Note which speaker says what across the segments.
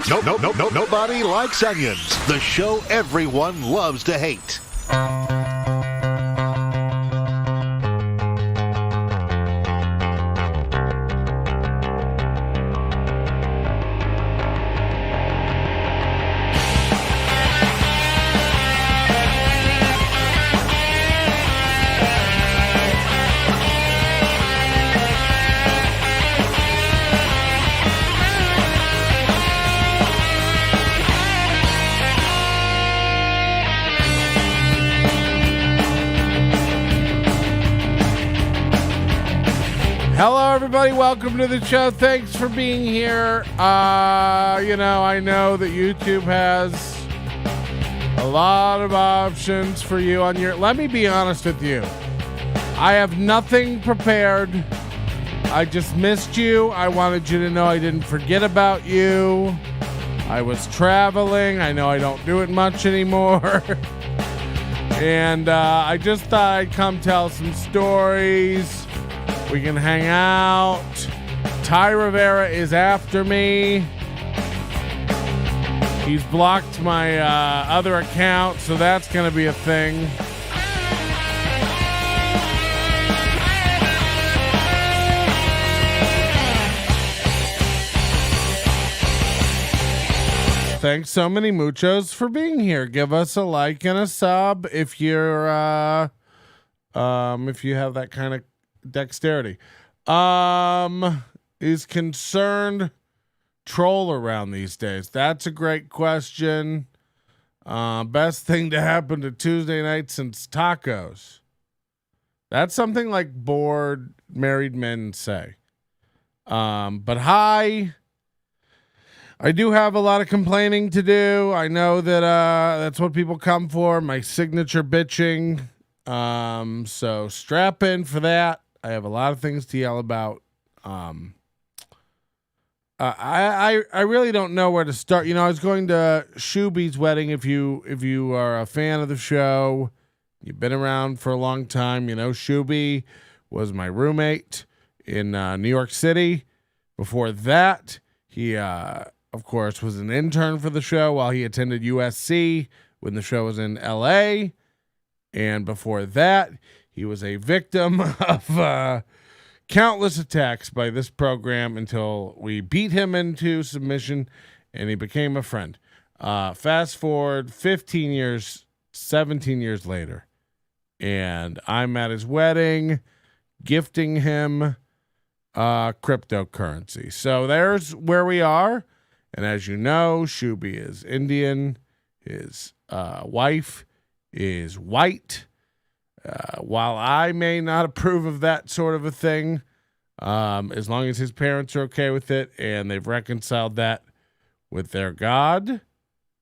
Speaker 1: Nobody likes onions. The show everyone loves to hate.
Speaker 2: Hello, everybody. Welcome to the show. Thanks for being here. I know that YouTube has a lot of options for you on your... Let me be honest with you. I have nothing prepared. I just missed you. I wanted you to know I didn't forget about you. I was traveling. I know I don't do it much anymore. And I just thought I'd come tell some stories. We can hang out. Ty Rivera is after me. He's blocked my other account, so that's going to be a thing. Thanks so many muchos for being here. Give us a like and a sub if you're if you have that kind of dexterity. Is concerned troll around these days? That's a great question. Best thing to happen to Tuesday night since tacos. That's something like bored married men say. But hi. I do have a lot of complaining to do. I know that that's what people come for, my signature bitching. So strap in for that. I have a lot of things to yell about. I really don't know where to start. I was going to Shuby's wedding. If you are a fan of the show, you've been around for a long time. Shuby was my roommate in New York City. Before that, he of course was an intern for the show while he attended USC when the show was in LA. And before that, he was a victim of countless attacks by this program until we beat him into submission and he became a friend. Fast forward 15 years, 17 years later, and I'm at his wedding gifting him cryptocurrency. So there's where we are. And as you know, Shuby is Indian. His wife is white. While I may not approve of that sort of a thing, as long as his parents are okay with it and they've reconciled that with their God,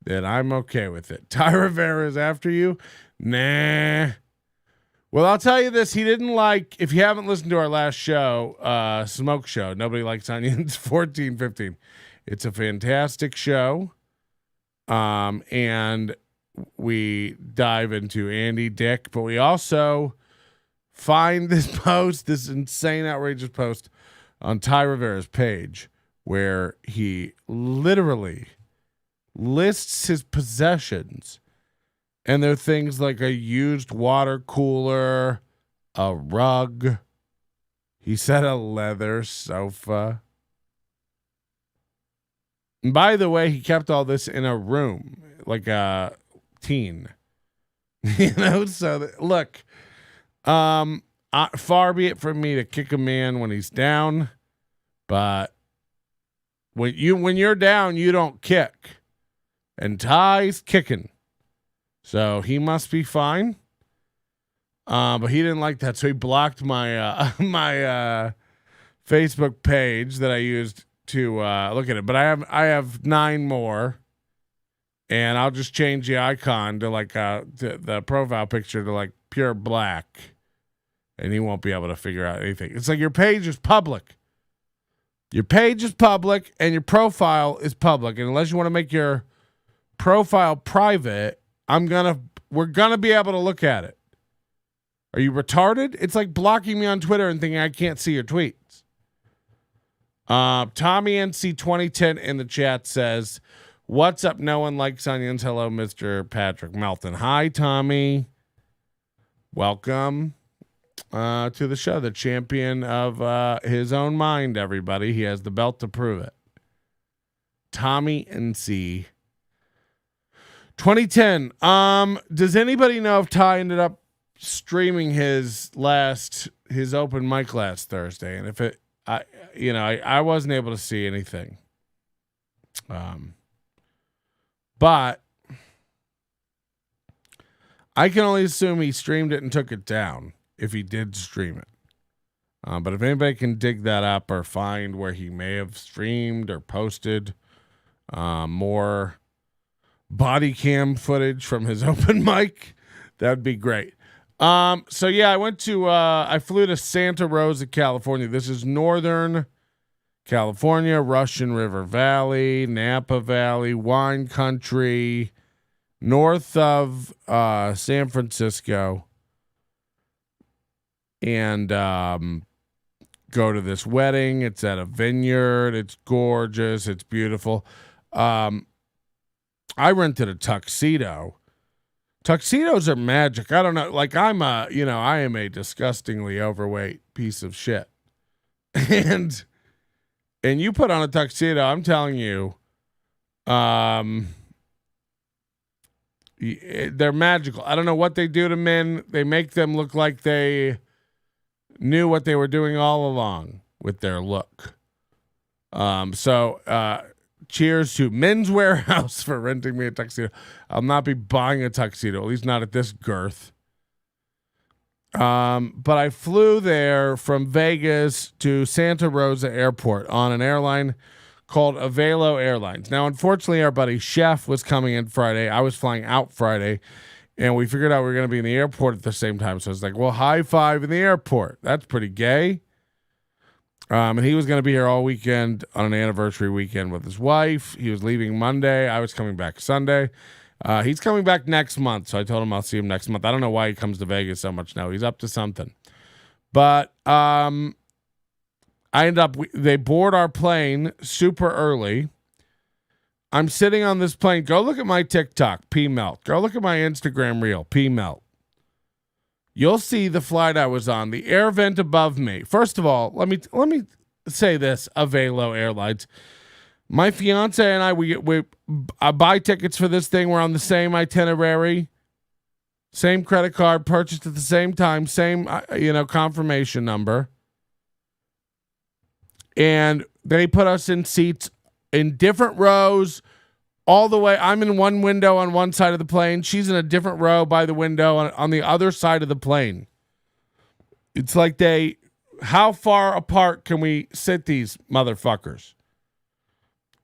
Speaker 2: then I'm okay with it. Ty Rivera is after you? Nah. Well, I'll tell you this. He didn't like, if you haven't listened to our last show, Smoke Show, Nobody Likes Onions, 1415. It's a fantastic show. And we dive into Andy Dick, but we also find this post, this insane, outrageous post on Ty Rivera's page where he literally lists his possessions. And they're things like a used water cooler, a rug. He said a leather sofa. And by the way, he kept all this in a room, like a teen. So look, far be it from me to kick a man when he's down, but when you're down, you don't kick. And Ty's kicking. So he must be fine. But he didn't like that, so he blocked my my Facebook page that I used to look at it. But I have 9 more. And I'll just change the icon to like the profile picture to like pure black. And he won't be able to figure out anything. It's like your page is public. Your page is public and your profile is public. And unless you want to make your profile private, we're gonna be able to look at it. Are you retarded? It's like blocking me on Twitter and thinking I can't see your tweets. Tommy NC 2010 in the chat says, "What's up? No one likes onions. Hello, Mr. Patrick Melton." Hi, Tommy. Welcome to the show. The champion of his own mind. Everybody, he has the belt to prove it. Tommy NC 2010. Does anybody know if Ty ended up streaming his open mic last Thursday? And if I wasn't able to see anything. But I can only assume he streamed it and took it down if he did stream it. But if anybody can dig that up or find where he may have streamed or posted more body cam footage from his open mic, that would be great. So yeah, I flew to Santa Rosa, California. This is Northern California, Russian River Valley, Napa Valley, Whine Country, north of San Francisco, and go to this wedding. It's at a vineyard. It's gorgeous. It's beautiful. I rented a tuxedo. Tuxedos are magic. I don't know. Like I am a disgustingly overweight piece of shit. And you put on a tuxedo, I'm telling you, they're magical. I don't know what they do to men. They make them look like they knew what they were doing all along with their look. Cheers to Men's Warehouse for renting me a tuxedo. I'll not be buying a tuxedo, at least not at this girth. But I flew there from Vegas to Santa Rosa Airport on an airline called Avelo Airlines. Now, unfortunately, our buddy Chef was coming in Friday. I was flying out Friday, and we figured out we were going to be in the airport at the same time. So I was like, well, high five in the airport. That's pretty gay. And he was going to be here all weekend on an anniversary weekend with his wife. He was leaving Monday. I was coming back Sunday. He's coming back next month, so I told him I'll see him next month. I don't know why he comes to Vegas so much now. He's up to something. But they board our plane super early. I'm sitting on this plane. Go look at my TikTok, P Melt. Go look at my Instagram reel, P Melt. You'll see the flight I was on, the air vent above me. First of all, let me say this, Avelo Airlines. My fiance and I buy tickets for this thing. We're on the same itinerary, same credit card, purchased at the same time, same confirmation number. And they put us in seats in different rows all the way. I'm in one window on one side of the plane. She's in a different row by the window on the other side of the plane. It's like how far apart can we sit these motherfuckers?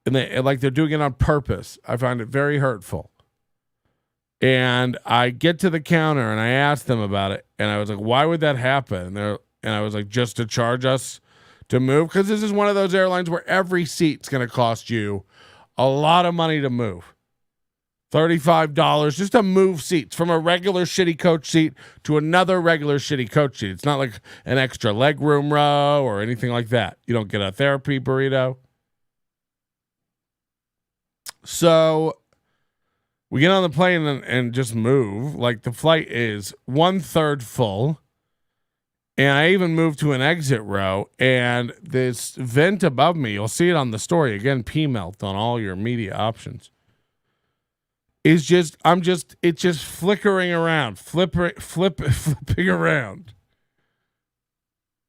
Speaker 2: And they're doing it on purpose. I find it very hurtful. And I get to the counter and I asked them about it. And I was like, why would that happen? And I was like, just to charge us to move? Because this is one of those airlines where every seat's going to cost you a lot of money to move. $35 just to move seats from a regular shitty coach seat to another regular shitty coach seat. It's not like an extra leg room row or anything like that. You don't get a therapy burrito. So we get on the plane and just move. Like the flight is 1/3 full. And I even moved to an exit row, and this vent above me, you'll see it on the story again, P-Melt on all your media options, is it's just flickering around, flipping around.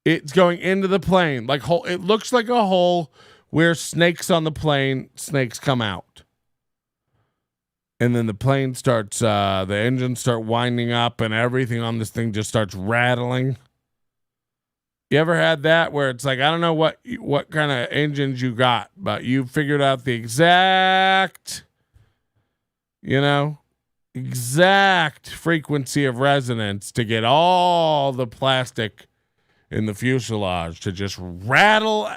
Speaker 2: It's going into the plane. It looks like a hole where snakes on the plane, snakes come out. And then the plane starts, the engines start winding up, and everything on this thing just starts rattling. You ever had that where it's like, I don't know what kind of engines you got, but you figured out the exact frequency of resonance to get all the plastic in the fuselage to just rattle,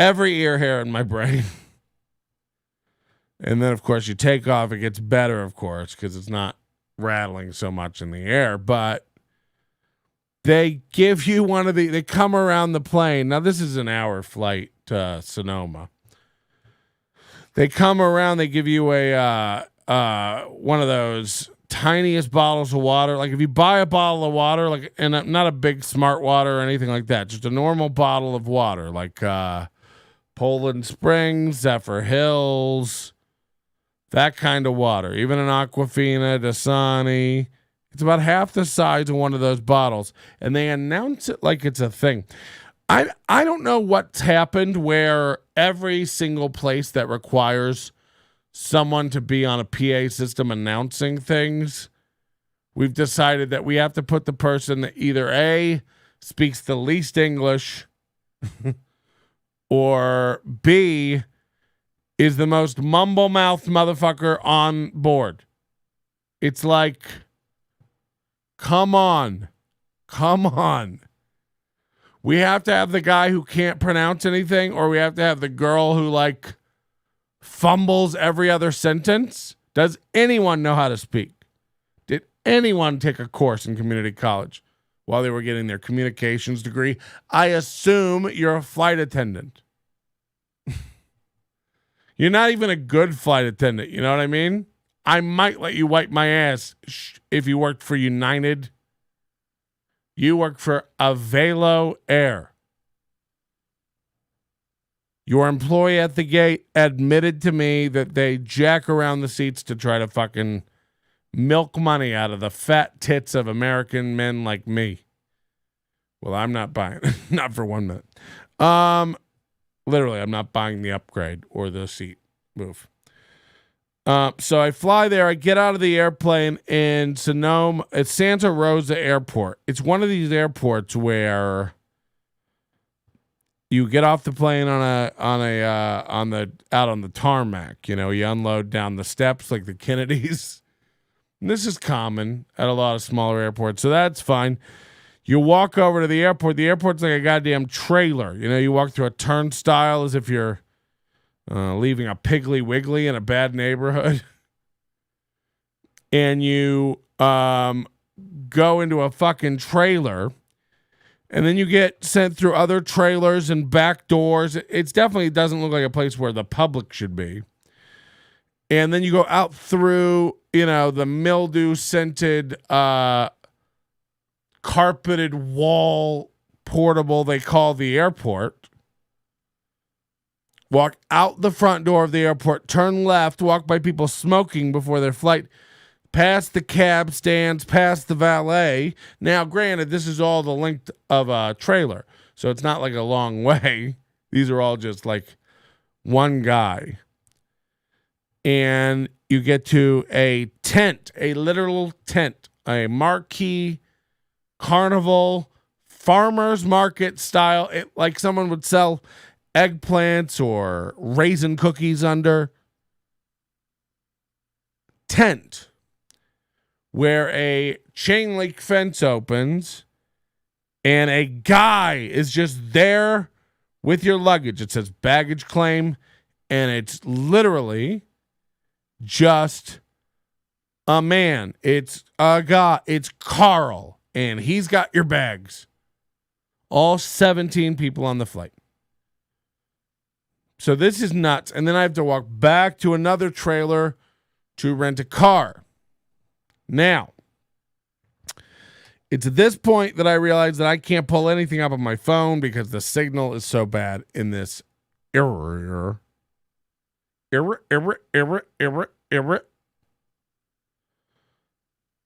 Speaker 2: every ear hair in my brain. And then, of course, you take off. It gets better, of course, because it's not rattling so much in the air, but they give you they come around the plane. Now, this is an hour flight to Sonoma. They come around, they give you a one of those tiniest bottles of water. Like if you buy a bottle of water, like, and not a big Smart Water or anything like that, just a normal bottle of water, like Poland Springs, Zephyr Hills, that kind of water. Even an Aquafina, Dasani. It's about half the size of one of those bottles, and they announce it like it's a thing. I don't know what's happened where every single place that requires someone to be on a PA system announcing things, we've decided that we have to put the person that either A, speaks the least English, or B, is the most mumble-mouthed motherfucker on board. It's like, come on. We have to have the guy who can't pronounce anything, or we have to have the girl who, like, fumbles every other sentence. Does anyone know how to speak? Did anyone take a course in community college while they were getting their communications degree? I assume you're a flight attendant. You're not even a good flight attendant. You know what I mean? I might let you wipe my ass if you worked for United. You work for Avelo Air. Your employee at the gate admitted to me that they jack around the seats to try to fucking milk money out of the fat tits of American men like me. Well, I'm not buying it. Not for 1 minute. Literally, I'm not buying the upgrade or the seat move. So I fly there. I get out of the airplane in Sonoma. It's Santa Rosa Airport. It's one of these airports where you get off the plane out on the tarmac. You know, you unload down the steps like the Kennedys. And this is common at a lot of smaller airports, so that's fine. You walk over to the airport. The airport's like a goddamn trailer. You know, you walk through a turnstile as if you're leaving a Piggly Wiggly in a bad neighborhood. And you go into a fucking trailer. And then you get sent through other trailers and back doors. It definitely doesn't look like a place where the public should be. And then you go out through, you know, the mildew-scented, carpeted wall portable they call the airport. Walk out the front door of the airport, turn left, walk by people smoking before their flight, past the cab stands, past the valet. Now, granted, this is all the length of a trailer, so it's not like a long way. These are all just like one guy. And you get to a tent, a literal tent, a marquee carnival farmer's market style. It, like someone would sell eggplants or raisin cookies under. Tent where a chain link fence opens and a guy is just there with your luggage. It says baggage claim, and it's literally just a man. It's a guy. It's Carl, and he's got your bags. All 17 people on the flight. So this is nuts. And then I have to walk back to another trailer to rent a car. Now, it's at this point that I realize that I can't pull anything up on my phone because the signal is so bad in this area.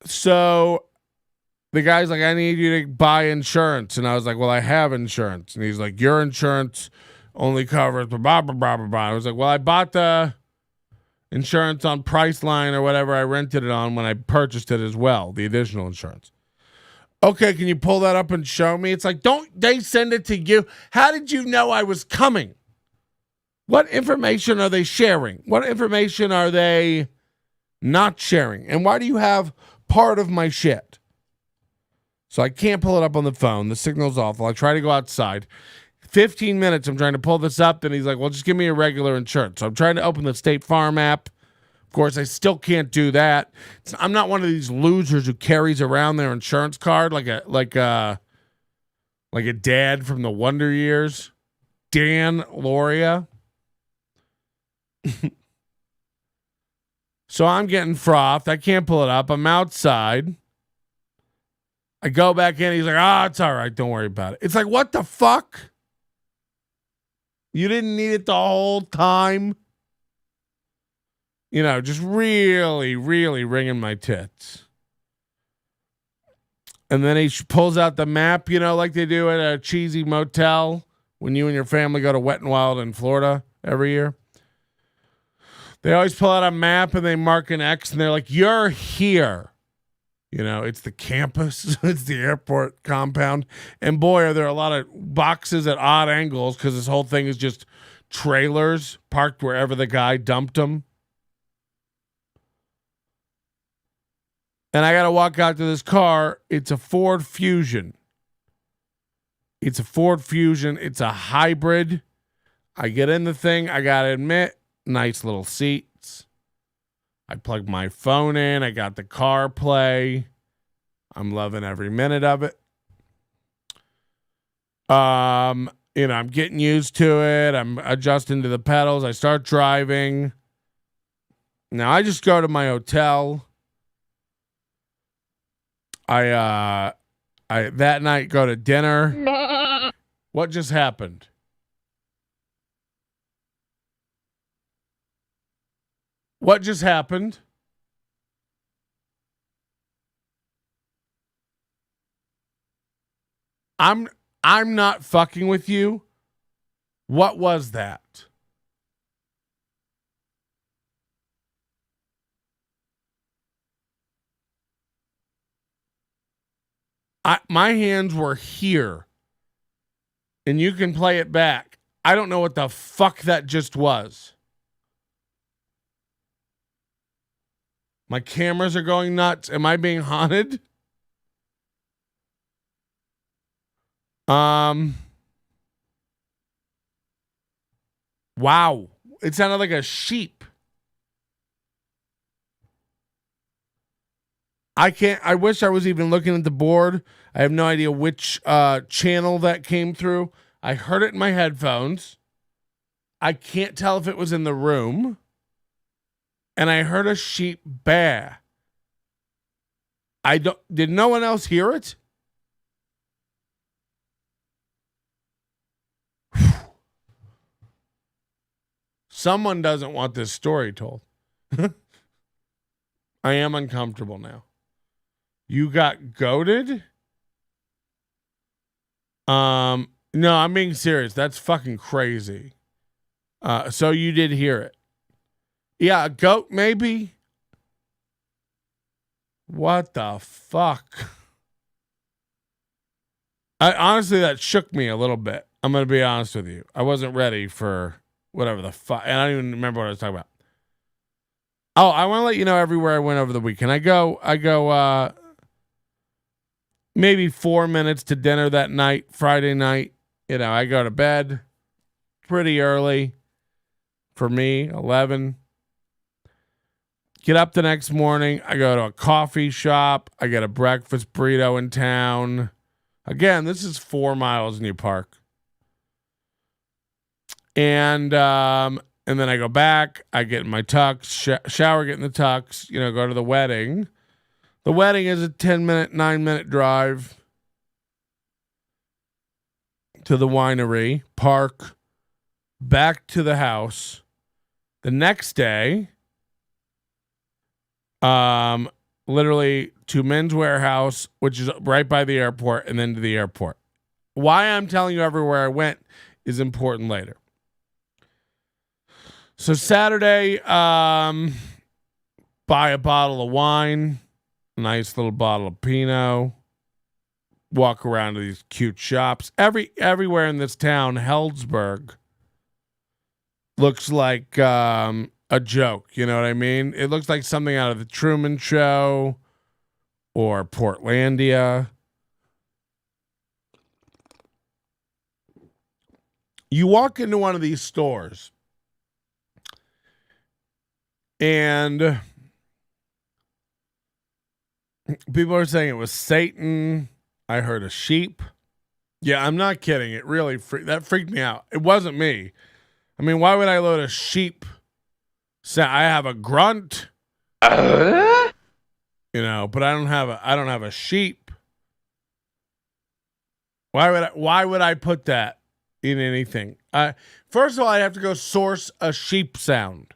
Speaker 2: So the guy's like, I need you to buy insurance. And I was like, well, I have insurance. And he's like, your insurance only covers blah, blah, blah, blah, blah. I was like, well, I bought the insurance on Priceline or whatever I rented it on when I purchased it as well, the additional insurance. Okay, can you pull that up and show me? It's like, don't they send it to you? How did you know I was coming? What information are they sharing? What information are they not sharing? And why do you have part of my shit? So I can't pull it up on the phone. The signal's awful. I try to go outside. 15 minutes, I'm trying to pull this up. Then he's like, well, just give me a regular insurance. So I'm trying to open the State Farm app. Of course, I still can't do that. I'm not one of these losers who carries around their insurance card like a like a dad from the Wonder Years, Dan Loria. So I'm getting frothed. I can't pull it up. I'm outside. I go back in. He's like, it's all right. Don't worry about it. It's like, what the fuck? You didn't need it the whole time? You know, just really, really wringing my tits. And then he pulls out the map, you know, like they do at a cheesy motel when you and your family go to Wet and Wild in Florida every year. They always pull out a map and they mark an X and they're like, you're here. You know, it's the campus. It's the airport compound. And boy, are there a lot of boxes at odd angles because this whole thing is just trailers parked wherever the guy dumped them. And I got to walk out to this car. It's a Ford Fusion. It's a hybrid. I get in the thing. I got to admit, nice little seats. I plug my phone in. I got the CarPlay. I'm loving every minute of it. You know, I'm getting used to it. I'm adjusting to the pedals. I start driving. Now I just go to my hotel. I that night go to dinner. What just happened? What just happened? I'm not fucking with you. What was that? My hands were here. And you can play it back. I don't know what the fuck that just was. My cameras are going nuts. Am I being haunted? Wow. It sounded like a sheep. I wish I was even looking at the board. I have no idea which channel that came through. I heard it in my headphones. I can't tell if it was in the room. And I heard a sheep baa. Did no one else hear it? Someone doesn't want this story told. I am uncomfortable now. You got goated? No, I'm being serious. That's fucking crazy. So you did hear it. Yeah, a goat maybe? What the fuck? Honestly, that shook me a little bit. I'm going to be honest with you. I wasn't ready for whatever the fuck. And I don't even remember what I was talking about. Oh, I want to let you know everywhere I went over the weekend. I go maybe 4 minutes to dinner that night, Friday night. You know, I go to bed pretty early for me, 11. Get up the next morning. I go to a coffee shop. I get a breakfast burrito in town. Again, this is 4 miles in New Park. And then I go back. I get in my tux, shower, get in the tux, you know, go to the wedding. The wedding is a 9-minute drive to the winery, park, back to the house. The next day, literally to Men's Warehouse, which is right by the airport, and then to the airport. Why I'm telling you everywhere I went is important later. So Saturday, buy a bottle of wine, a nice little bottle of Pinot, walk around to these cute shops. Everywhere in this town, Heldsburg, looks like a joke. You know what I mean? It looks like something out of the Truman Show or Portlandia. You walk into one of these stores and people are saying it was Satan. I heard a sheep. Yeah, I'm not kidding. It really that freaked me out. It wasn't me. I mean, why would I load a sheep sound? I have a grunt, but I don't have a sheep. Why would I put that in anything? First of all, I'd have to go source a sheep sound,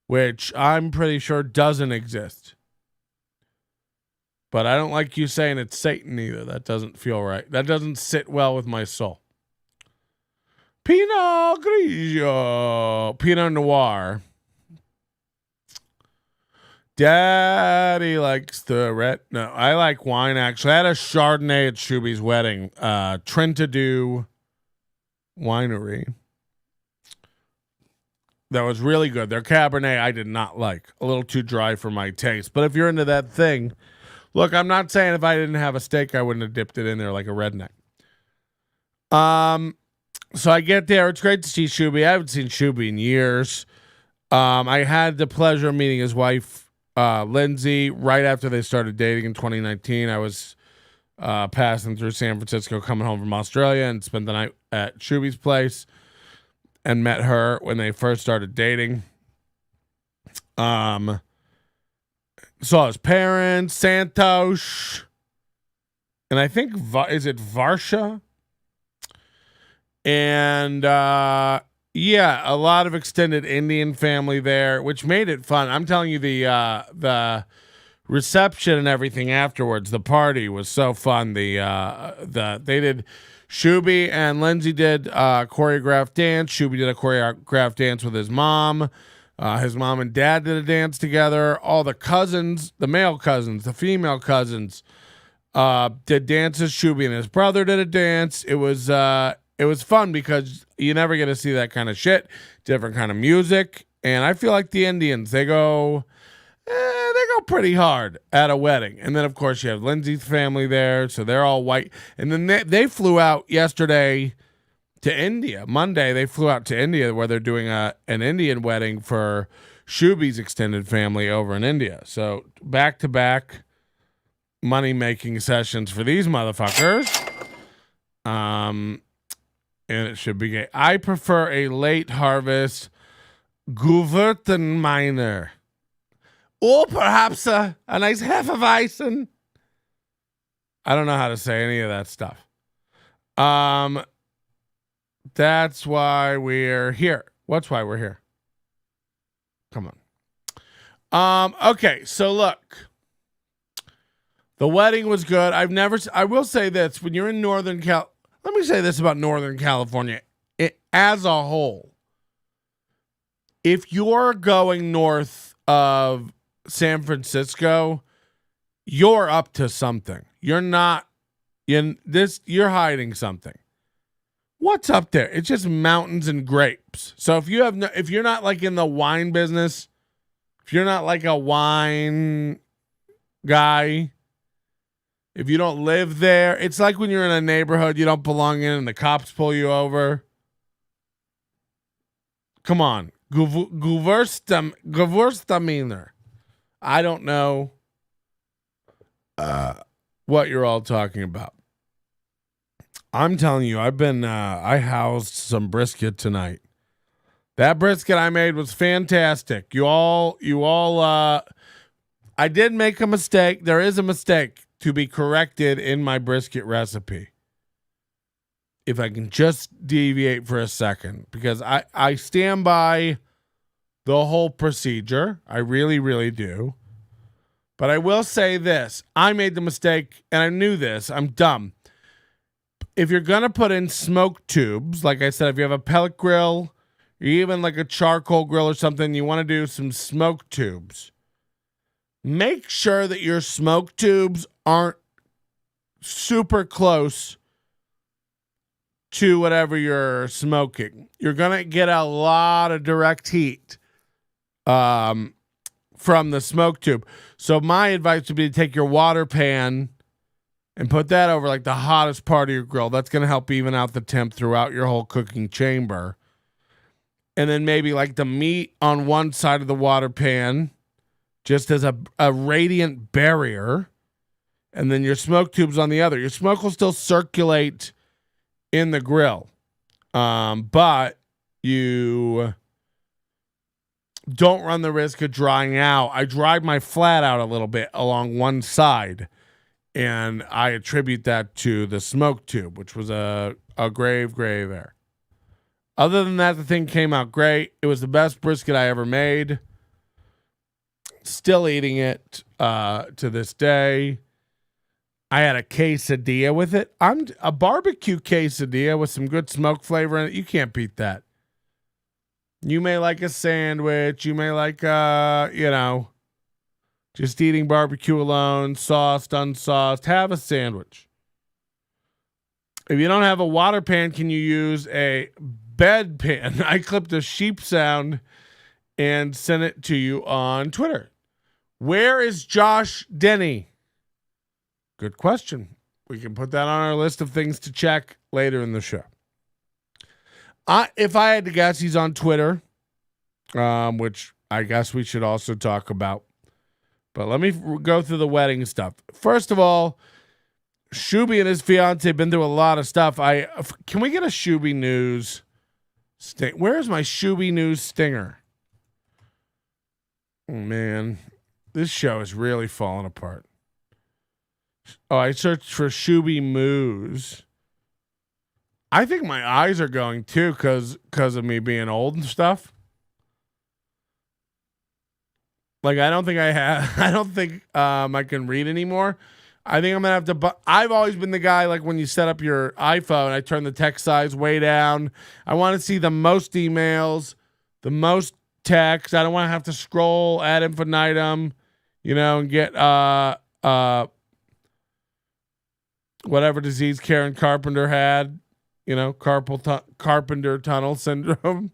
Speaker 2: which I'm pretty sure doesn't exist. But I don't like you saying it's Satan either. That doesn't feel right. That doesn't sit well with my soul. Pinot Grigio. Pinot Noir. Daddy likes the red. No, I like wine, actually. I had a Chardonnay at Shuby's wedding. Trentadue Winery. That was really good. Their Cabernet I did not like. A little too dry for my taste. But if you're into that thing... Look, I'm not saying if I didn't have a steak, I wouldn't have dipped it in there like a redneck. So I get there. It's great to see Shuby. I haven't seen Shuby in years. I had the pleasure of meeting his wife, Lindsay, right after they started dating in 2019. I was passing through San Francisco, coming home from Australia, and spent the night at Shuby's place and met her when they first started dating. Saw his parents, Santosh, and I think, is it Varsha? And, yeah, a lot of extended Indian family there, which made it fun. I'm telling you, the reception and everything afterwards, the party was so fun. They did, Shuby and Lindsay did choreographed dance. Shuby did a choreographed dance with his mom. His mom and dad did a dance together. All the cousins, the male cousins, the female cousins, did dances. Shuby and his brother did a dance. It was fun because you never get to see that kind of shit. Different kind of music, and I feel like the Indians, they go pretty hard at a wedding. And then of course you have Lindsay's family there, so they're all white. And then they flew out yesterday to India. Monday, they flew out to India where they're doing an Indian wedding for Shuby's extended family over in India. So back-to-back money-making sessions for these motherfuckers. And it should be gay. I prefer a late harvest Gewürztraminer. Or perhaps a nice Hefeweizen. I don't know how to say any of that stuff. That's why we're here. What's why we're here? Come on. Okay, so look. The wedding was good. I will say this. When you're in let me say this about Northern California as a whole. If you're going north of San Francisco, you're up to something. You're not you're hiding something. What's up there? It's just mountains and grapes. So if you're not like in the wine business, if you're not like a wine guy, if you don't live there, it's like when you're in a neighborhood you don't belong in and the cops pull you over. Come on. Gewürztraminer. I don't know what you're all talking about. I'm telling you, I housed some brisket tonight. That brisket I made was fantastic. I did make a mistake. There is a mistake to be corrected in my brisket recipe. If I can just deviate for a second, because I stand by the whole procedure. I really, really do. But I will say this. I made the mistake, and I knew this. I'm dumb. If you're going to put in smoke tubes, like I said, if you have a pellet grill, or even like a charcoal grill or something, you want to do some smoke tubes. Make sure that your smoke tubes aren't super close to whatever you're smoking. You're going to get a lot of direct heat from the smoke tube. So my advice would be to take your water pan and put that over like the hottest part of your grill. That's going to help even out the temp throughout your whole cooking chamber. And then maybe like the meat on one side of the water pan, just as a radiant barrier. And then your smoke tubes on the other. Your smoke will still circulate in the grill. But you don't run the risk of drying out. I dried my flat out a little bit along one side, and I attribute that to the smoke tube, which was a grave error. Other than that, the thing came out great. It was the best brisket I ever made. Still eating it to this day. I had a quesadilla with it. A barbecue quesadilla with some good smoke flavor in it. You can't beat that. You may like a sandwich. You may like, just eating barbecue alone, sauced, unsauced. Have a sandwich. If you don't have a water pan, can you use a bed pan? I clipped a sheep sound and sent it to you on Twitter. Where is Josh Denny? Good question. We can put that on our list of things to check later in the show. If I had to guess, he's on Twitter, which I guess we should also talk about. But let me go through the wedding stuff. First of all, Shuby and his fiance have been through a lot of stuff. Can we get a Shuby news sting? Where's my Shuby news stinger? Oh, man, this show is really falling apart. Oh, I searched for Shuby Moose. I think my eyes are going too because of me being old and stuff. Like, I don't think I can read anymore. I think I'm going to have to, I've always been the guy, like when you set up your iPhone, I turn the text size way down. I want to see the most emails, the most text. I don't want to have to scroll ad infinitum, and get, whatever disease Karen Carpenter had. Carpenter tunnel syndrome.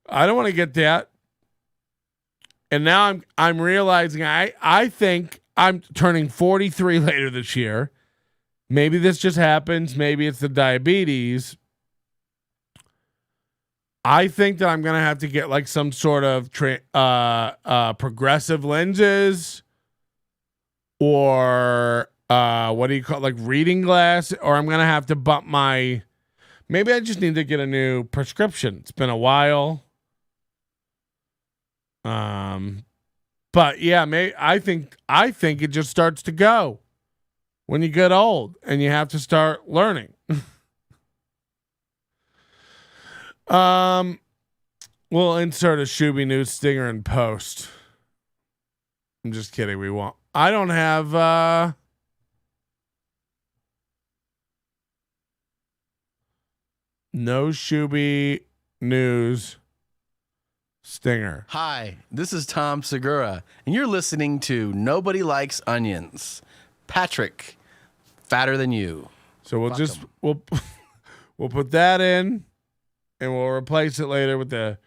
Speaker 2: I don't want to get that. And now I'm realizing I think I'm turning 43 later this year. Maybe this just happens. Maybe it's the diabetes. I think that I'm going to have to get like some sort of progressive lenses or what do you call it? Like reading glass, or I'm going to have to bump maybe I just need to get a new prescription. It's been a while. But yeah, I think it just starts to go when you get old and you have to start learning. We'll insert a Shuby news stinger in post. I'm just kidding. We won't. I don't have, no Shuby news stinger.
Speaker 3: Hi, this is Tom Segura, and you're listening to Nobody Likes Onions. Patrick, fatter than you.
Speaker 2: So we'll put that in, and we'll replace it later with the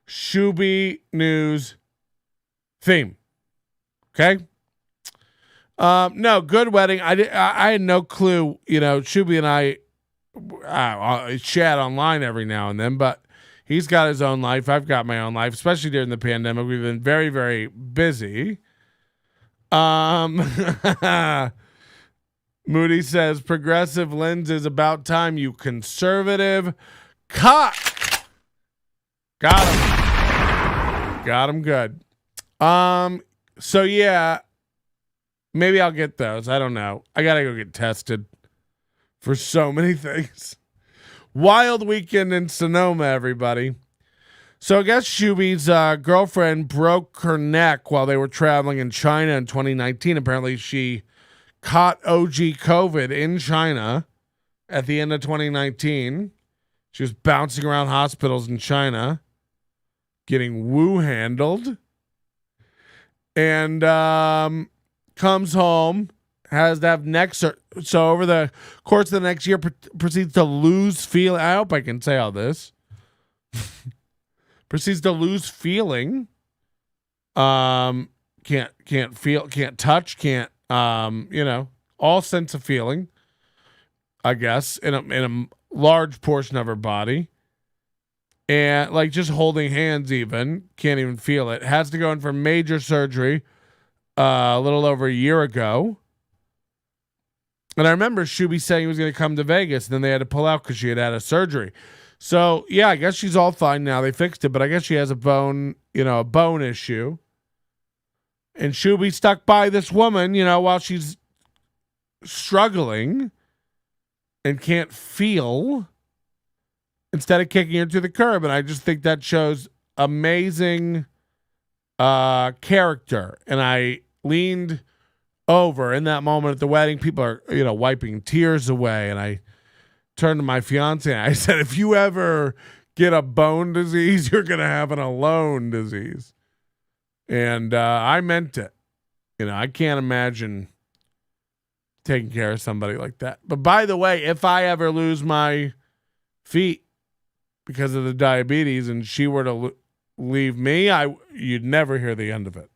Speaker 2: Shuby news theme. Okay. No, good wedding. I had no clue. Shuby and I chat online every now and then, but he's got his own life. I've got my own life, especially during the pandemic. We've been very, very busy. Moody says, progressive lenses, about time, you conservative cock. Got him. Got him good. So yeah, maybe I'll get those. I don't know. I got to go get tested for so many things. Wild weekend in Sonoma, everybody. So I guess Shuby's girlfriend broke her neck while they were traveling in China in 2019. Apparently she caught OG COVID in China at the end of 2019. She was bouncing around hospitals in China, getting woo handled. And comes home, has to have neck surgery. So over the course of the next year, proceeds to lose feeling. I hope I can say all this. Proceeds to lose feeling. Can't feel, can't touch, can't all sense of feeling. I guess in a large portion of her body, and like just holding hands, even can't even feel it. Has to go in for major surgery a little over a year ago. And I remember Shuby saying he was going to come to Vegas, and then they had to pull out because she had had a surgery. So, yeah, I guess she's all fine now. They fixed it, but I guess she has a bone issue. And Shuby stuck by this woman, while she's struggling and can't feel instead of kicking her to the curb. And I just think that shows amazing character. And I leaned over in that moment at the wedding. People are, wiping tears away. And I turned to my fiance and I said, if you ever get a bone disease, you're going to have an alone disease. And I meant it. I can't imagine taking care of somebody like that. But by the way, if I ever lose my feet because of the diabetes and she were to leave me, you'd never hear the end of it.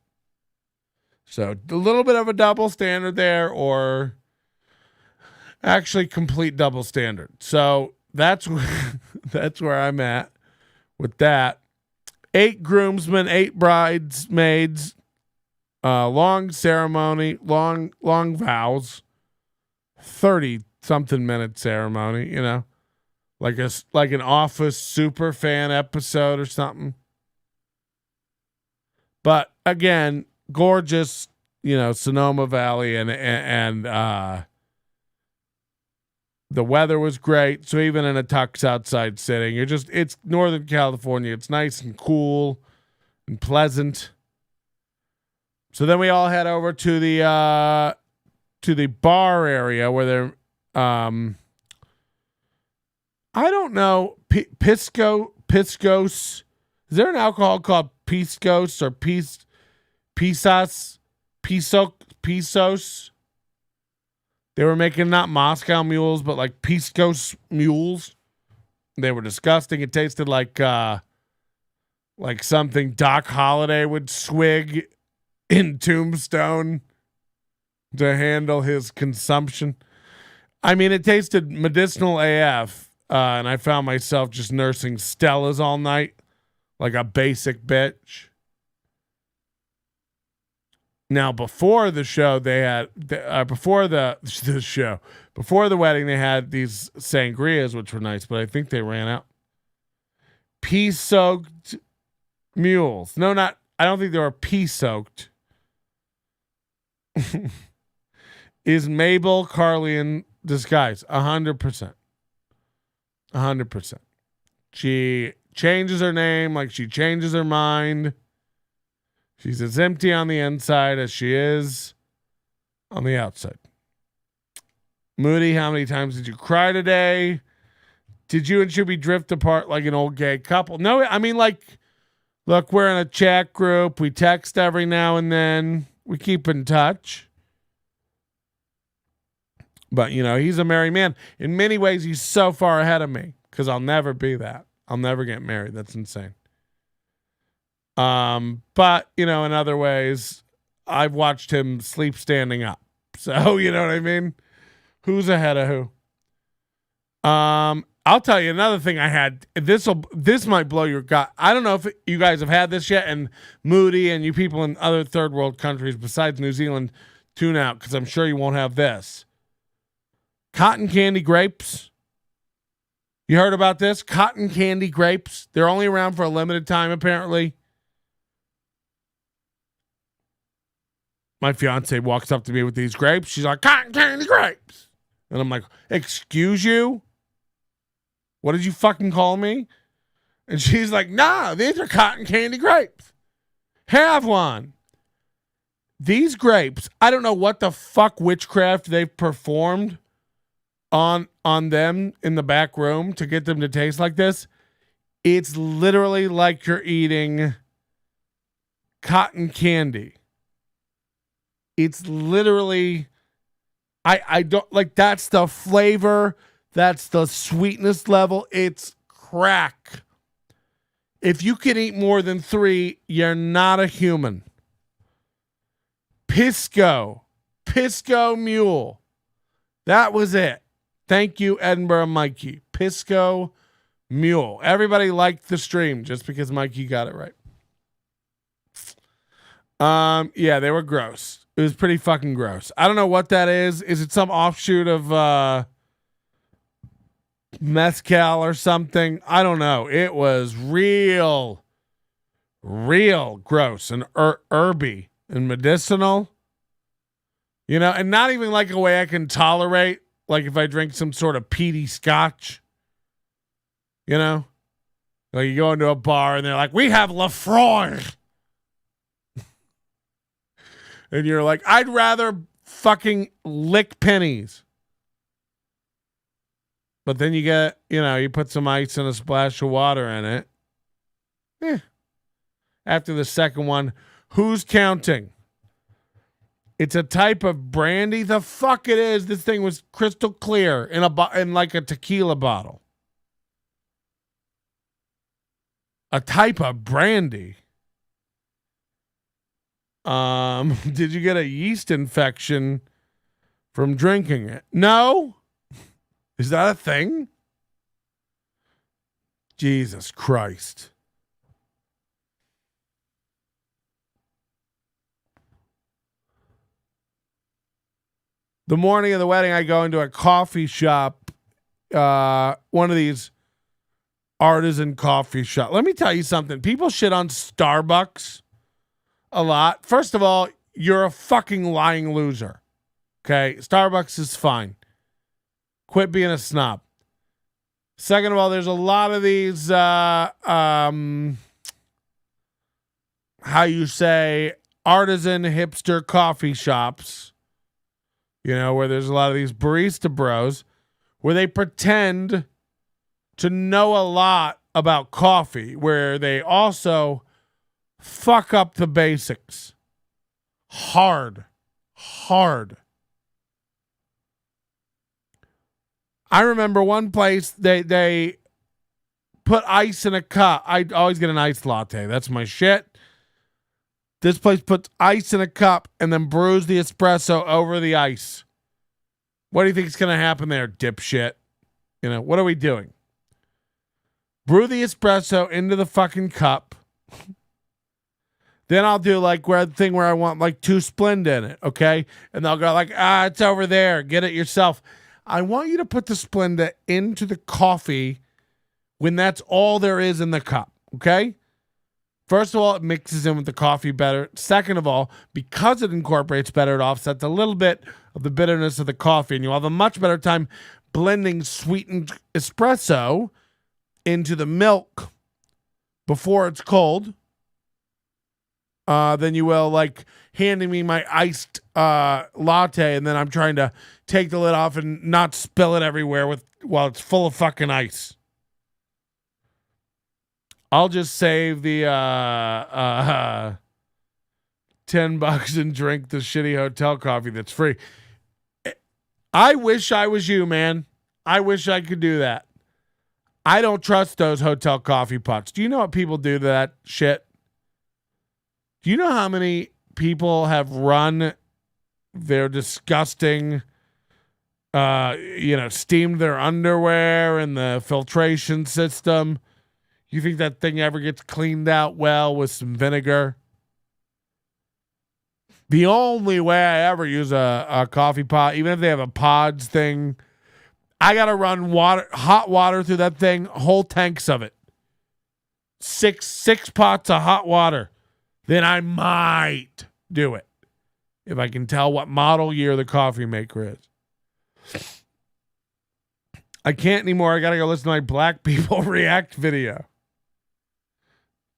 Speaker 2: So a little bit of a double standard there, or actually complete double standard. So that's where I'm at with that. 8 groomsmen, 8 bridesmaids, long ceremony, long vows, 30-something minute ceremony, like an Office super fan episode or something. But again, gorgeous, Sonoma Valley, and the weather was great. So even in a tux outside sitting, it's Northern California. It's nice and cool and pleasant. So then we all head over to the bar area where they're, I don't know, Piscos. Is there an alcohol called Piscos or Pisos? They were making not Moscow mules, but like Piscos mules. They were disgusting. It tasted like something Doc Holliday would swig in Tombstone to handle his consumption. I mean, it tasted medicinal AF, and I found myself just nursing Stellas all night like a basic bitch. Now, before the show, they had before the wedding, they had these sangrias, which were nice, but I think they ran out. Pea-soaked mules. No, not. I don't think they were pea-soaked. Is Mabel Carly in disguise? 100%. 100%. She changes her name like she changes her mind. She's as empty on the inside as she is on the outside. Moody, how many times did you cry today? Did you and Shuby drift apart like an old gay couple? No, I mean, look, we're in a chat group. We text every now and then. We keep in touch. But, he's a married man. In many ways, he's so far ahead of me because I'll never be that. I'll never get married. That's insane. But, in other ways, I've watched him sleep standing up. So, you know what I mean? Who's ahead of who? I'll tell you another thing I had. This might blow your gut. I don't know if you guys have had this yet, and Moody and you people in other third world countries besides New Zealand, tune out because I'm sure you won't have this. Cotton candy grapes. You heard about this? Cotton candy grapes. They're only around for a limited time, apparently. My fiance walks up to me with these grapes. She's like, cotton candy grapes. And I'm like, excuse you? What did you fucking call me? And she's like, nah, these are cotton candy grapes. Have one. These grapes, I don't know what the fuck witchcraft they've performed on them in the back room to get them to taste like this. It's literally like you're eating cotton candy. It's literally, I don't like, that's the flavor. That's the sweetness level. It's crack. If you can eat more than 3, you're not a human. Pisco Mule. That was it. Thank you, Edinburgh Mikey. Pisco Mule. Everybody liked the stream just because Mikey got it right. Yeah, they were gross. It was pretty fucking gross. I don't know what that is. Is it some offshoot of mezcal or something? I don't know. It was real gross and herby and medicinal. You know, and not even like a way I can tolerate, like if I drink some sort of peaty scotch. You know? Like you go into a bar and they're like, we have Lafroy. And you're like, I'd rather fucking lick pennies. But then you get, you know, you put some ice and a splash of water in it. After the second one, who's counting? It's a type of brandy. The fuck it is. This thing was crystal clear in like a tequila bottle. A type of brandy. Did you get a yeast infection from drinking it? No. Is that a thing? Jesus Christ. The morning of the wedding, I go into a coffee shop, one of these artisan coffee shop. Let me tell you something. People shit on Starbucks a lot. First of all, you're a fucking lying loser. Okay? Starbucks is fine. Quit being a snob. Second of all, there's a lot of these, how you say, artisan hipster coffee shops, you know, where there's a lot of these barista bros where they pretend to know a lot about coffee, where they also fuck up the basics. Hard. I remember one place they put ice in a cup. I always get an iced latte. That's my shit. This place puts ice in a cup and then brews the espresso over the ice. What do you think is going to happen there, dipshit? You know, what are we doing? Brew the espresso into the fucking cup. Then I'll do like the thing where I want like 2 Splenda in it, okay? And they'll go like, it's over there. Get it yourself. I want you to put the Splenda into the coffee when that's all there is in the cup, okay? First of all, it mixes in with the coffee better. Second of all, because it incorporates better, it offsets a little bit of the bitterness of the coffee, and you'll have a much better time blending sweetened espresso into the milk before it's cold than you will like handing me my iced latte and then I'm trying to take the lid off and not spill it everywhere while it's full of fucking ice. I'll just save the $10 and drink the shitty hotel coffee that's free. I wish I was you, man. I wish I could do that. I don't trust those hotel coffee pots. Do you know what people do to that shit? Do you know how many people have run their disgusting, steamed their underwear in the filtration system? You think that thing ever gets cleaned out well with some vinegar? The only way I ever use a coffee pot, even if they have a pods thing, I got to run hot water through that thing, whole tanks of it. Six pots of hot water. Then I might do it if I can tell what model year the coffee maker is. I can't anymore. I got to go listen to my Black People React video.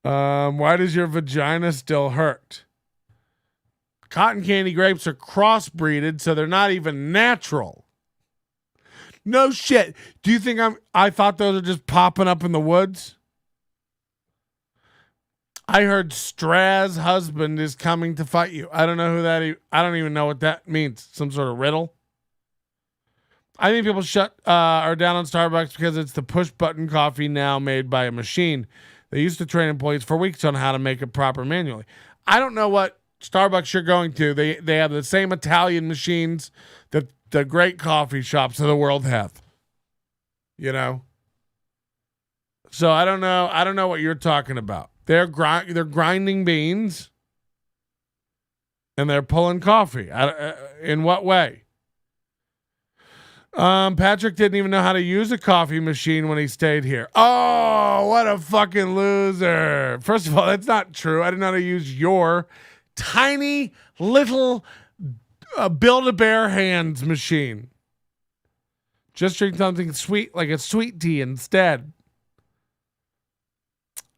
Speaker 2: Why does your vagina still hurt? Cotton candy grapes are crossbreeded, so they're not even natural. No shit. Do you think I thought those are just popping up in the woods? I heard Straz's husband is coming to fight you. I don't know who that is. I don't even know what that means. Some sort of riddle. I think people are down on Starbucks because it's the push button coffee now made by a machine. They used to train employees for weeks on how to make it proper manually. I don't know what Starbucks you're going to. They have the same Italian machines that the great coffee shops of the world have. You know? So I don't know. I don't know what you're talking about. They're grinding beans and they're pulling coffee. In what way? Patrick didn't even know how to use a coffee machine when he stayed here. Oh, what a fucking loser. First of all, that's not true. I didn't know how to use your tiny little Build-A-Bear hands machine. Just drink something sweet, like a sweet tea instead.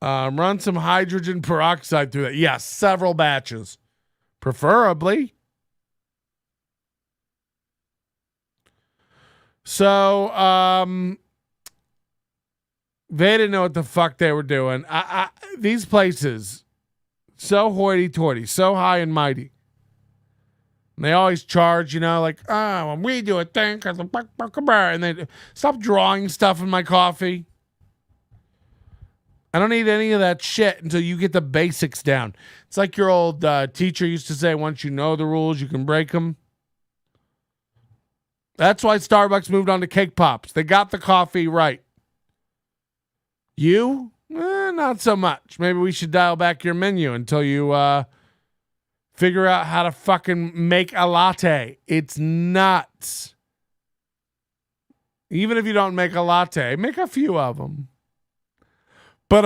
Speaker 2: Run some hydrogen peroxide through that. Yes, several batches. Preferably. So, they didn't know what the fuck they were doing. These places, so hoity-toity, so high and mighty. And they always charge, like, oh, when we do a thing, and they stop drawing stuff in my coffee. I don't need any of that shit until you get the basics down. It's like your old teacher used to say, once you know the rules, you can break them. That's why Starbucks moved on to cake pops. They got the coffee right. You? Not so much. Maybe we should dial back your menu until you figure out how to fucking make a latte. It's nuts. Even if you don't make a latte, make a few of them. But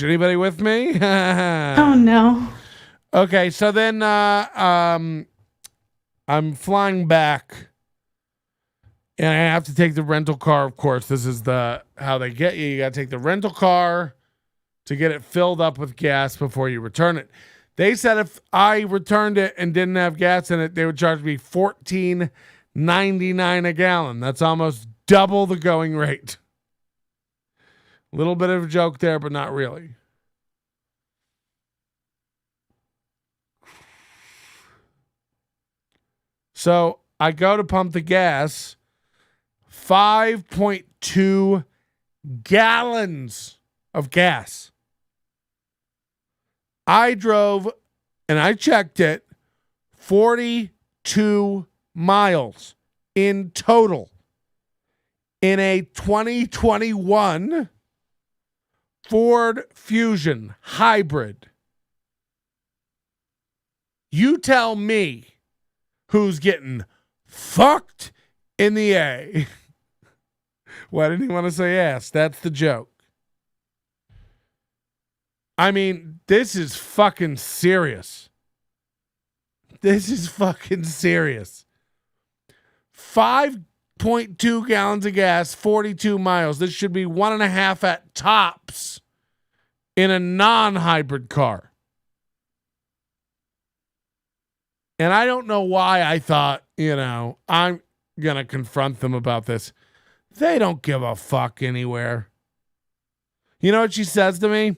Speaker 2: anybody with me?
Speaker 4: Oh no.
Speaker 2: Okay, so then I'm flying back, and I have to take the rental car. Of course, this is how they get you. You got to take the rental car to get it filled up with gas before you return it. They said if I returned it and didn't have gas in it, they would charge me $14.99 a gallon. That's almost double the going rate. Little bit of a joke there, but not really. So I go to pump the gas, 5.2 gallons of gas. I drove, and I checked it, 42 miles in total in a 2021 Ford Fusion hybrid. You tell me who's getting fucked in the A. Why didn't he want to say ass? That's the joke. I mean, this is fucking serious. This is fucking serious. 5.2 gallons of gas, 42 miles. This should be 1.5 at tops in a non-hybrid car. And I don't know why I thought, I'm going to confront them about this. They don't give a fuck anywhere. You know what she says to me?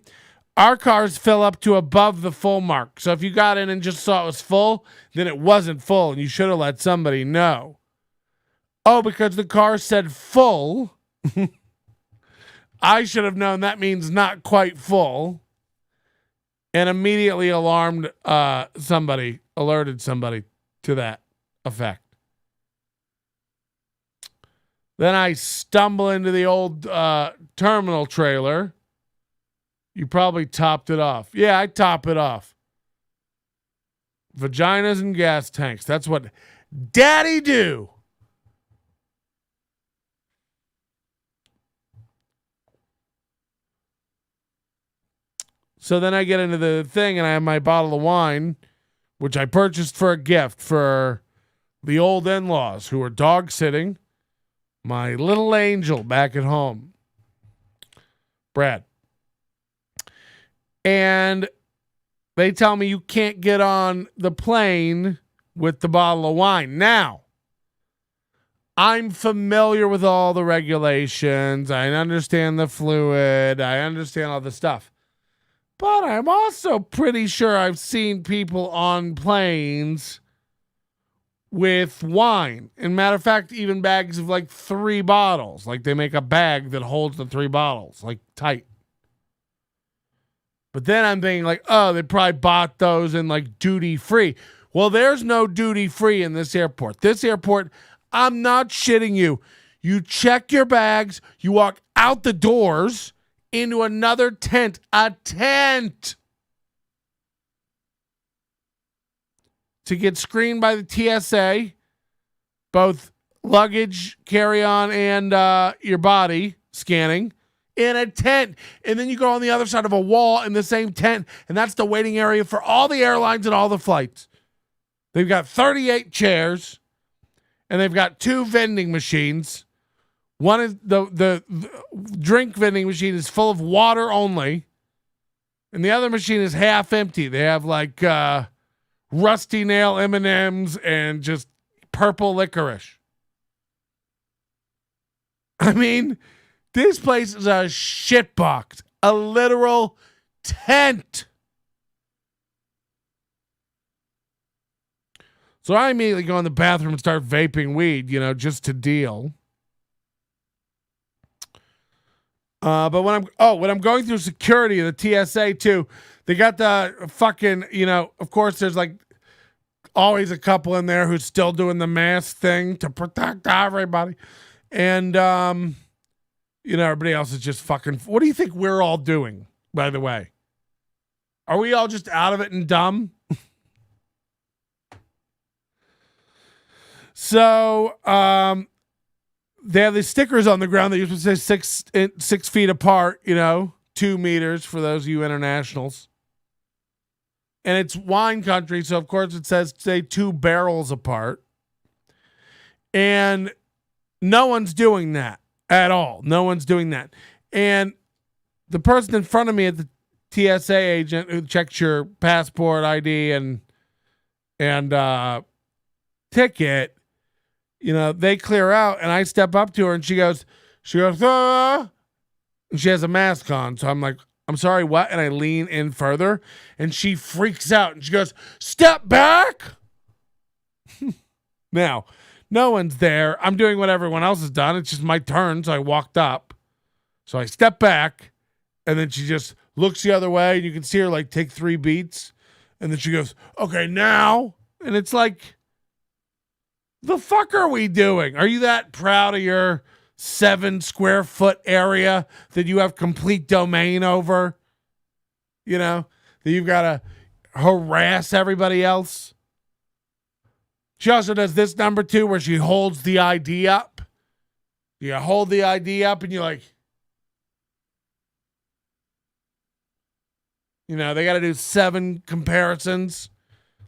Speaker 2: Our cars fill up to above the full mark. So if you got in and just saw it was full, then it wasn't full and you should have let somebody know. Oh, because the car said full. I should have known that means not quite full. And immediately alerted somebody to that effect. Then I stumble into the old terminal trailer. You probably topped it off. Yeah, I top it off. Vaginas and gas tanks. That's what daddy do. So then I get into the thing and I have my bottle of wine, which I purchased for a gift for the old in-laws who are dog sitting my little angel back at home, Brad. And they tell me you can't get on the plane with the bottle of wine. Now, I'm familiar with all the regulations. I understand the fluid. I understand all the stuff. But I'm also pretty sure I've seen people on planes with wine. And matter of fact, even bags of like 3 bottles. Like they make a bag that holds the 3 bottles, like tight. But then I'm thinking like, oh, they probably bought those in like duty free. Well, there's no duty free in this airport. This airport, I'm not shitting you. You check your bags, you walk out the doors into another tent. A tent. to get screened by the TSA, both luggage, carry-on, and your body scanning in a tent. And then you go on the other side of a wall in the same tent, and that's the waiting area for all the airlines and all the flights. They've got 38 chairs, and they've got 2 vending machines. One is the drink vending machine is full of water only, and the other machine is half empty. They have like rusty nail M&Ms and just purple licorice. I mean, this place is a shitbox, a literal tent. So I immediately go in the bathroom and start vaping weed, just to deal. But when I'm going through security, the TSA too, they got the fucking, of course there's like always a couple in there who's still doing the mask thing to protect everybody. And, everybody else is just fucking, what do you think we're all doing, by the way? Are we all just out of it and dumb? So, they have these stickers on the ground that used to say 6 feet apart, 2 meters for those of you internationals. And it's wine country, so of course it says, say, 2 barrels apart. And no one's doing that at all. No one's doing that. And the person in front of me at the TSA agent who checks your passport, ID, and ticket, they clear out, and I step up to her, and she goes, and she has a mask on. So I'm like, I'm sorry, what? And I lean in further, and she freaks out, and she goes, step back. Now, no one's there. I'm doing what everyone else has done. It's just my turn, so I walked up. So I step back, and then she just looks the other way, and you can see her, like, take 3 beats, and then she goes, okay, now. And it's like, the fuck are we doing? Are you that proud of your 7 square foot area that you have complete domain over? That you've got to harass everybody else? She also does this number too, where she holds the ID up. You hold the ID up and you're like, they got to do 7 comparisons,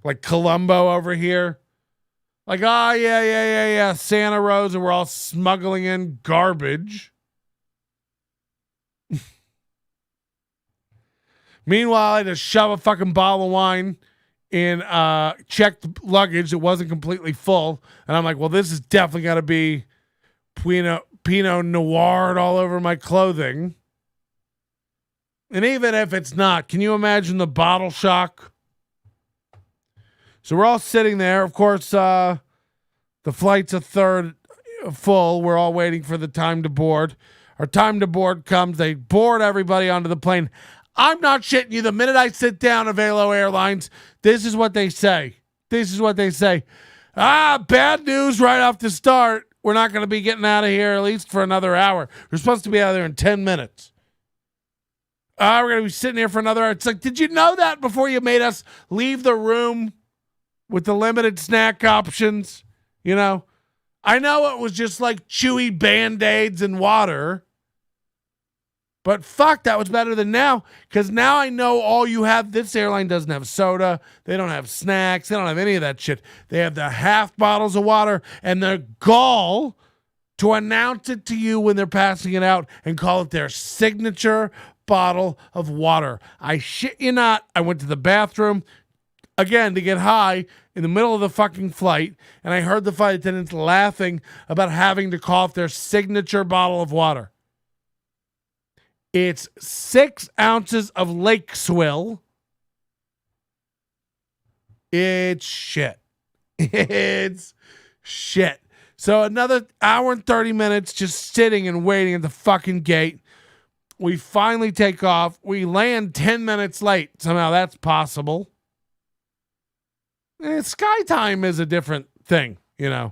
Speaker 2: like Columbo over here. Like, oh, yeah, Santa Rosa, we're all smuggling in garbage. Meanwhile, I had to shove a fucking bottle of wine in checked luggage that wasn't completely full. And I'm like, well, this is definitely got to be Pinot Noir all over my clothing. And even if it's not, can you imagine the bottle shock? So we're all sitting there. Of course, the flight's a third full. We're all waiting for the time to board. Our time to board comes. They board everybody onto the plane. I'm not shitting you. The minute I sit down at Velo Airlines, this is what they say. Bad news right off the start. We're not going to be getting out of here at least for another hour. We're supposed to be out of there in 10 minutes. We're going to be sitting here for another hour. It's like, did you know that before you made us leave the room with the limited snack options? I know it was just like chewy Band-Aids and water. But fuck, that was better than now, because now I know all you have. This airline doesn't have soda. They don't have snacks. They don't have any of that shit. They have the half bottles of water and the gall to announce it to you when they're passing it out and call it their signature bottle of water. I shit you not. I went to the bathroom again to get high in the middle of the fucking flight, and I heard the flight attendants laughing about having to call it their signature bottle of water. It's 6 ounces of lake swill. It's shit. It's shit. So another hour and 30 minutes just sitting and waiting at the fucking gate. We finally take off. We land 10 minutes late. Somehow that's possible. Sky time is a different thing, I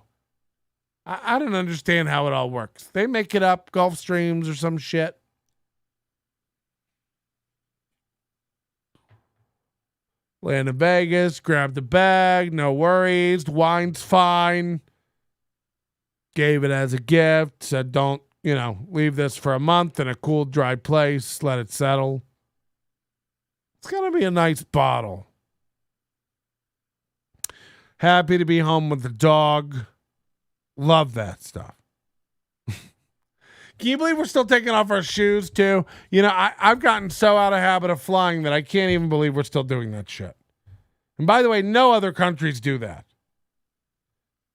Speaker 2: don't understand how it all works. They make it up, Gulfstreams or some shit. Land in Vegas, grabbed the bag, no worries. Wine's fine. Gave it as a gift. Said, don't, leave this for a month in a cool, dry place. Let it settle. It's going to be a nice bottle. Happy to be home with the dog. Love that stuff. Can you believe we're still taking off our shoes too? I've gotten so out of habit of flying that I can't even believe we're still doing that shit. And by the way, no other countries do that.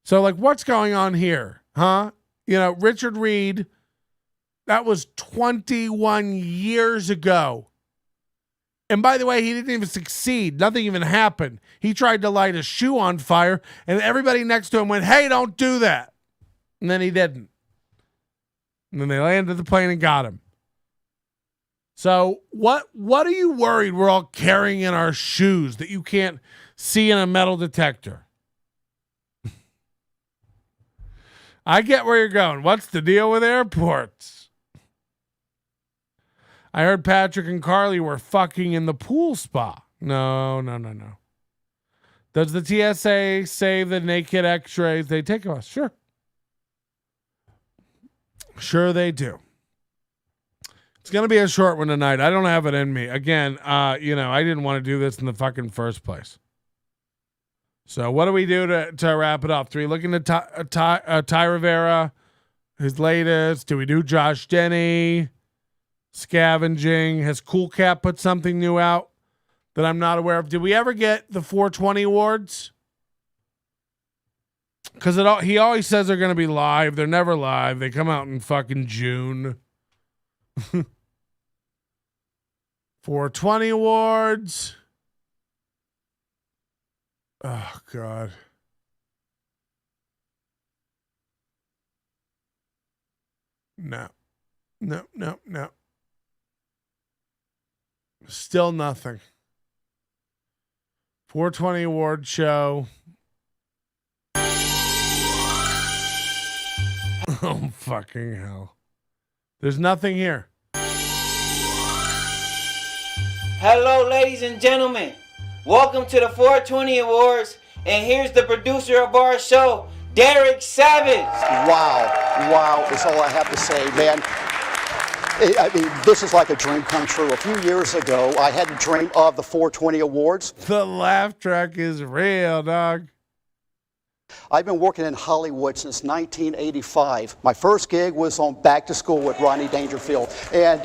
Speaker 2: So what's going on here? Huh? Richard Reed, that was 21 years ago. And by the way, he didn't even succeed. Nothing even happened. He tried to light a shoe on fire, and everybody next to him went, hey, don't do that. And then he didn't. And then they landed the plane and got him. So what are you worried we're all carrying in our shoes that you can't see in a metal detector? I get where you're going. What's the deal with airports? I heard Patrick and Carly were fucking in the pool spa. No. Does the TSA save the naked x-rays they take of us? Sure. Sure they do. It's going to be a short one tonight. I don't have it in me. Again, I didn't want to do this in the fucking first place. So what do we do to wrap it up? Do we look into Ty Rivera, his latest? Do we do Josh Denny? Scavenging. Has Cool Cat put something new out that I'm not aware of? Did we ever get the 420 awards? Because he always says they're going to be live. They're never live. They come out in fucking June. 420 awards. Oh, God. No. Still nothing. 420 award show. Oh, fucking hell. There's nothing here.
Speaker 5: Hello, ladies and gentlemen. Welcome to the 420 Awards. And here's the producer of our show, Derek Savage.
Speaker 6: Wow is all I have to say, man. I mean, this is like a dream come true. A few years ago, I had to dream of the 420 Awards.
Speaker 2: The laugh track is real, dog.
Speaker 6: I've been working in Hollywood since 1985. My first gig was on Back to School with Rodney Dangerfield. And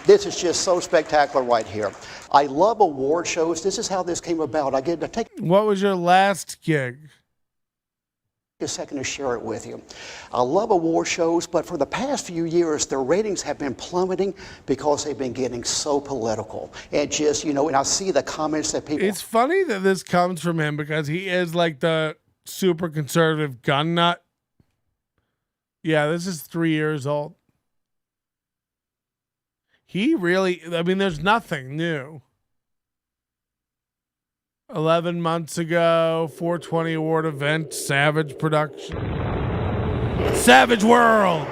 Speaker 6: this is just so spectacular right here. I love award shows. This is how this came about. I get to take
Speaker 2: What was your last gig?
Speaker 6: a second to share it with you. I love award shows, but for the past few years, their ratings have been plummeting because they've been getting so political. And just, and I see the comments that people...
Speaker 2: It's funny that this comes from him because he is like the super conservative gun nut. Yeah, this is 3 years old. There's nothing new. 11 months ago, 420 award event, Savage production. Savage World.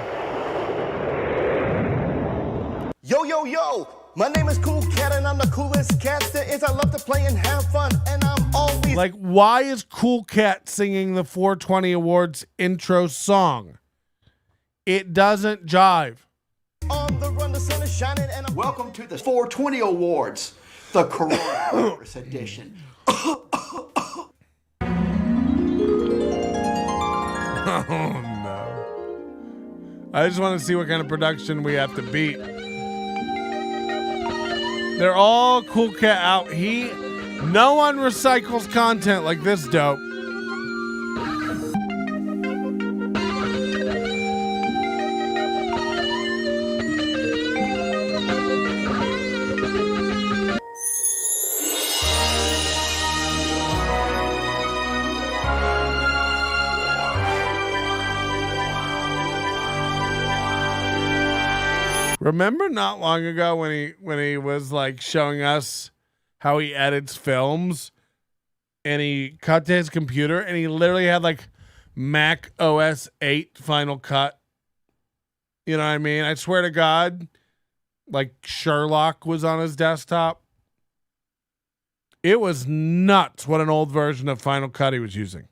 Speaker 7: Yo, my name is Cool Cat and I'm the coolest cat there is. I love to play and have fun and I'm always...
Speaker 2: Like, why is Cool Cat singing the 420 awards intro song? It doesn't jive.
Speaker 7: On the run, the sun is shining and I'm...
Speaker 6: Welcome to the 420 Awards, the coronavirus edition.
Speaker 2: Oh, no. I just want to see what kind of production we have to beat. They're all Cool Cat out. No one recycles content like this dope. Remember not long ago when he was like showing us how he edits films and he cut to his computer and he literally had like Mac OS 8 Final Cut. You know what I mean? I swear to God, like Sherlock was on his desktop. It was nuts what an old version of Final Cut he was using.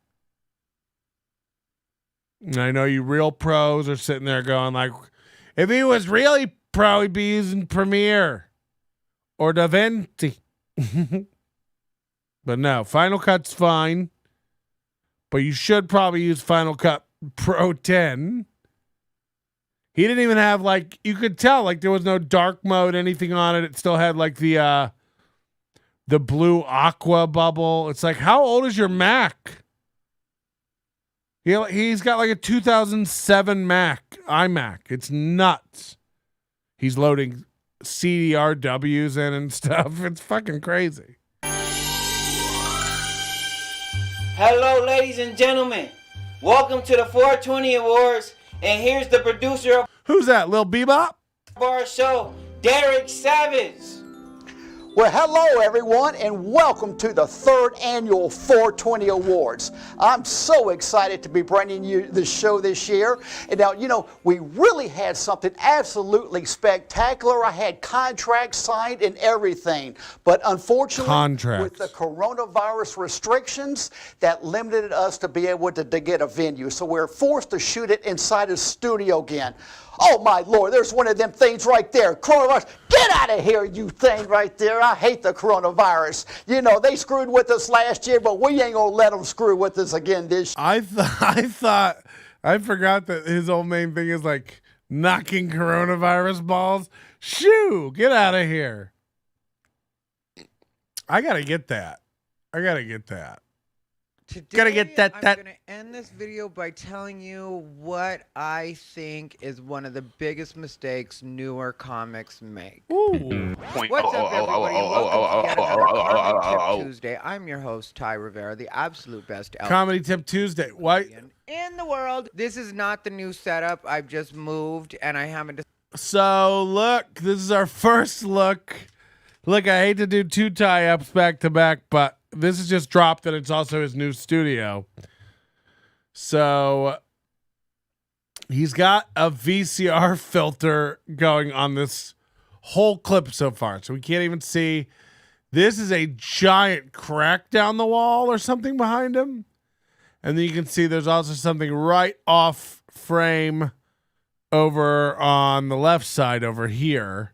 Speaker 2: And I know you real pros are sitting there going like, if he was really pro, he'd be using Premiere or DaVinci. But no, Final Cut's fine. But you should probably use Final Cut Pro 10. He didn't even have like, you could tell like there was no dark mode, anything on it. It still had like the blue aqua bubble. It's like, how old is your Mac? He's got like a 2007 iMac. It's nuts. He's loading CDRWs in and stuff. It's fucking crazy.
Speaker 5: Hello, ladies and gentlemen. Welcome to the 420 Awards, and here's the producer of
Speaker 2: Who's that, Lil Bebop?
Speaker 5: our show, Derek Savage.
Speaker 6: Well, hello, everyone, and welcome to the 3rd annual 420 Awards. I'm so excited to be bringing you the show this year. And now, you know, we really had something absolutely spectacular. I had contracts signed and everything. But unfortunately, with the coronavirus restrictions, that limited us to be able to get a venue. So we're forced to shoot it inside a studio again. Oh, my Lord, there's one of them things right there. Coronavirus. Get out of here, you thing right there. I hate the coronavirus. You know, they screwed with us last year, but we ain't going to let them screw with us again this year.
Speaker 2: I forgot that his whole main thing is like knocking coronavirus balls. Shoo, get out of here. I got to get that.
Speaker 8: Today,
Speaker 2: Gotta get that.
Speaker 8: I'm going to end this video by telling you what I think is one of the biggest mistakes newer comics make.
Speaker 2: Ooh.
Speaker 8: What's up, everybody? Welcome to yet another Comedy Tip Tuesday. I'm your host, Ty Rivera, the absolute best
Speaker 2: Comedy Tip Tuesday. Why?
Speaker 8: in the world. This is not the new setup. I've just moved, and I haven't.
Speaker 2: So, look, this is our first look. Look, I hate to do 2 tie-ups back to back, but this is just dropped and it's also his new studio. So he's got a VCR filter going on this whole clip so far. So we can't even see. This is a giant crack down the wall or something behind him. And then you can see there's also something right off frame over on the left side over here.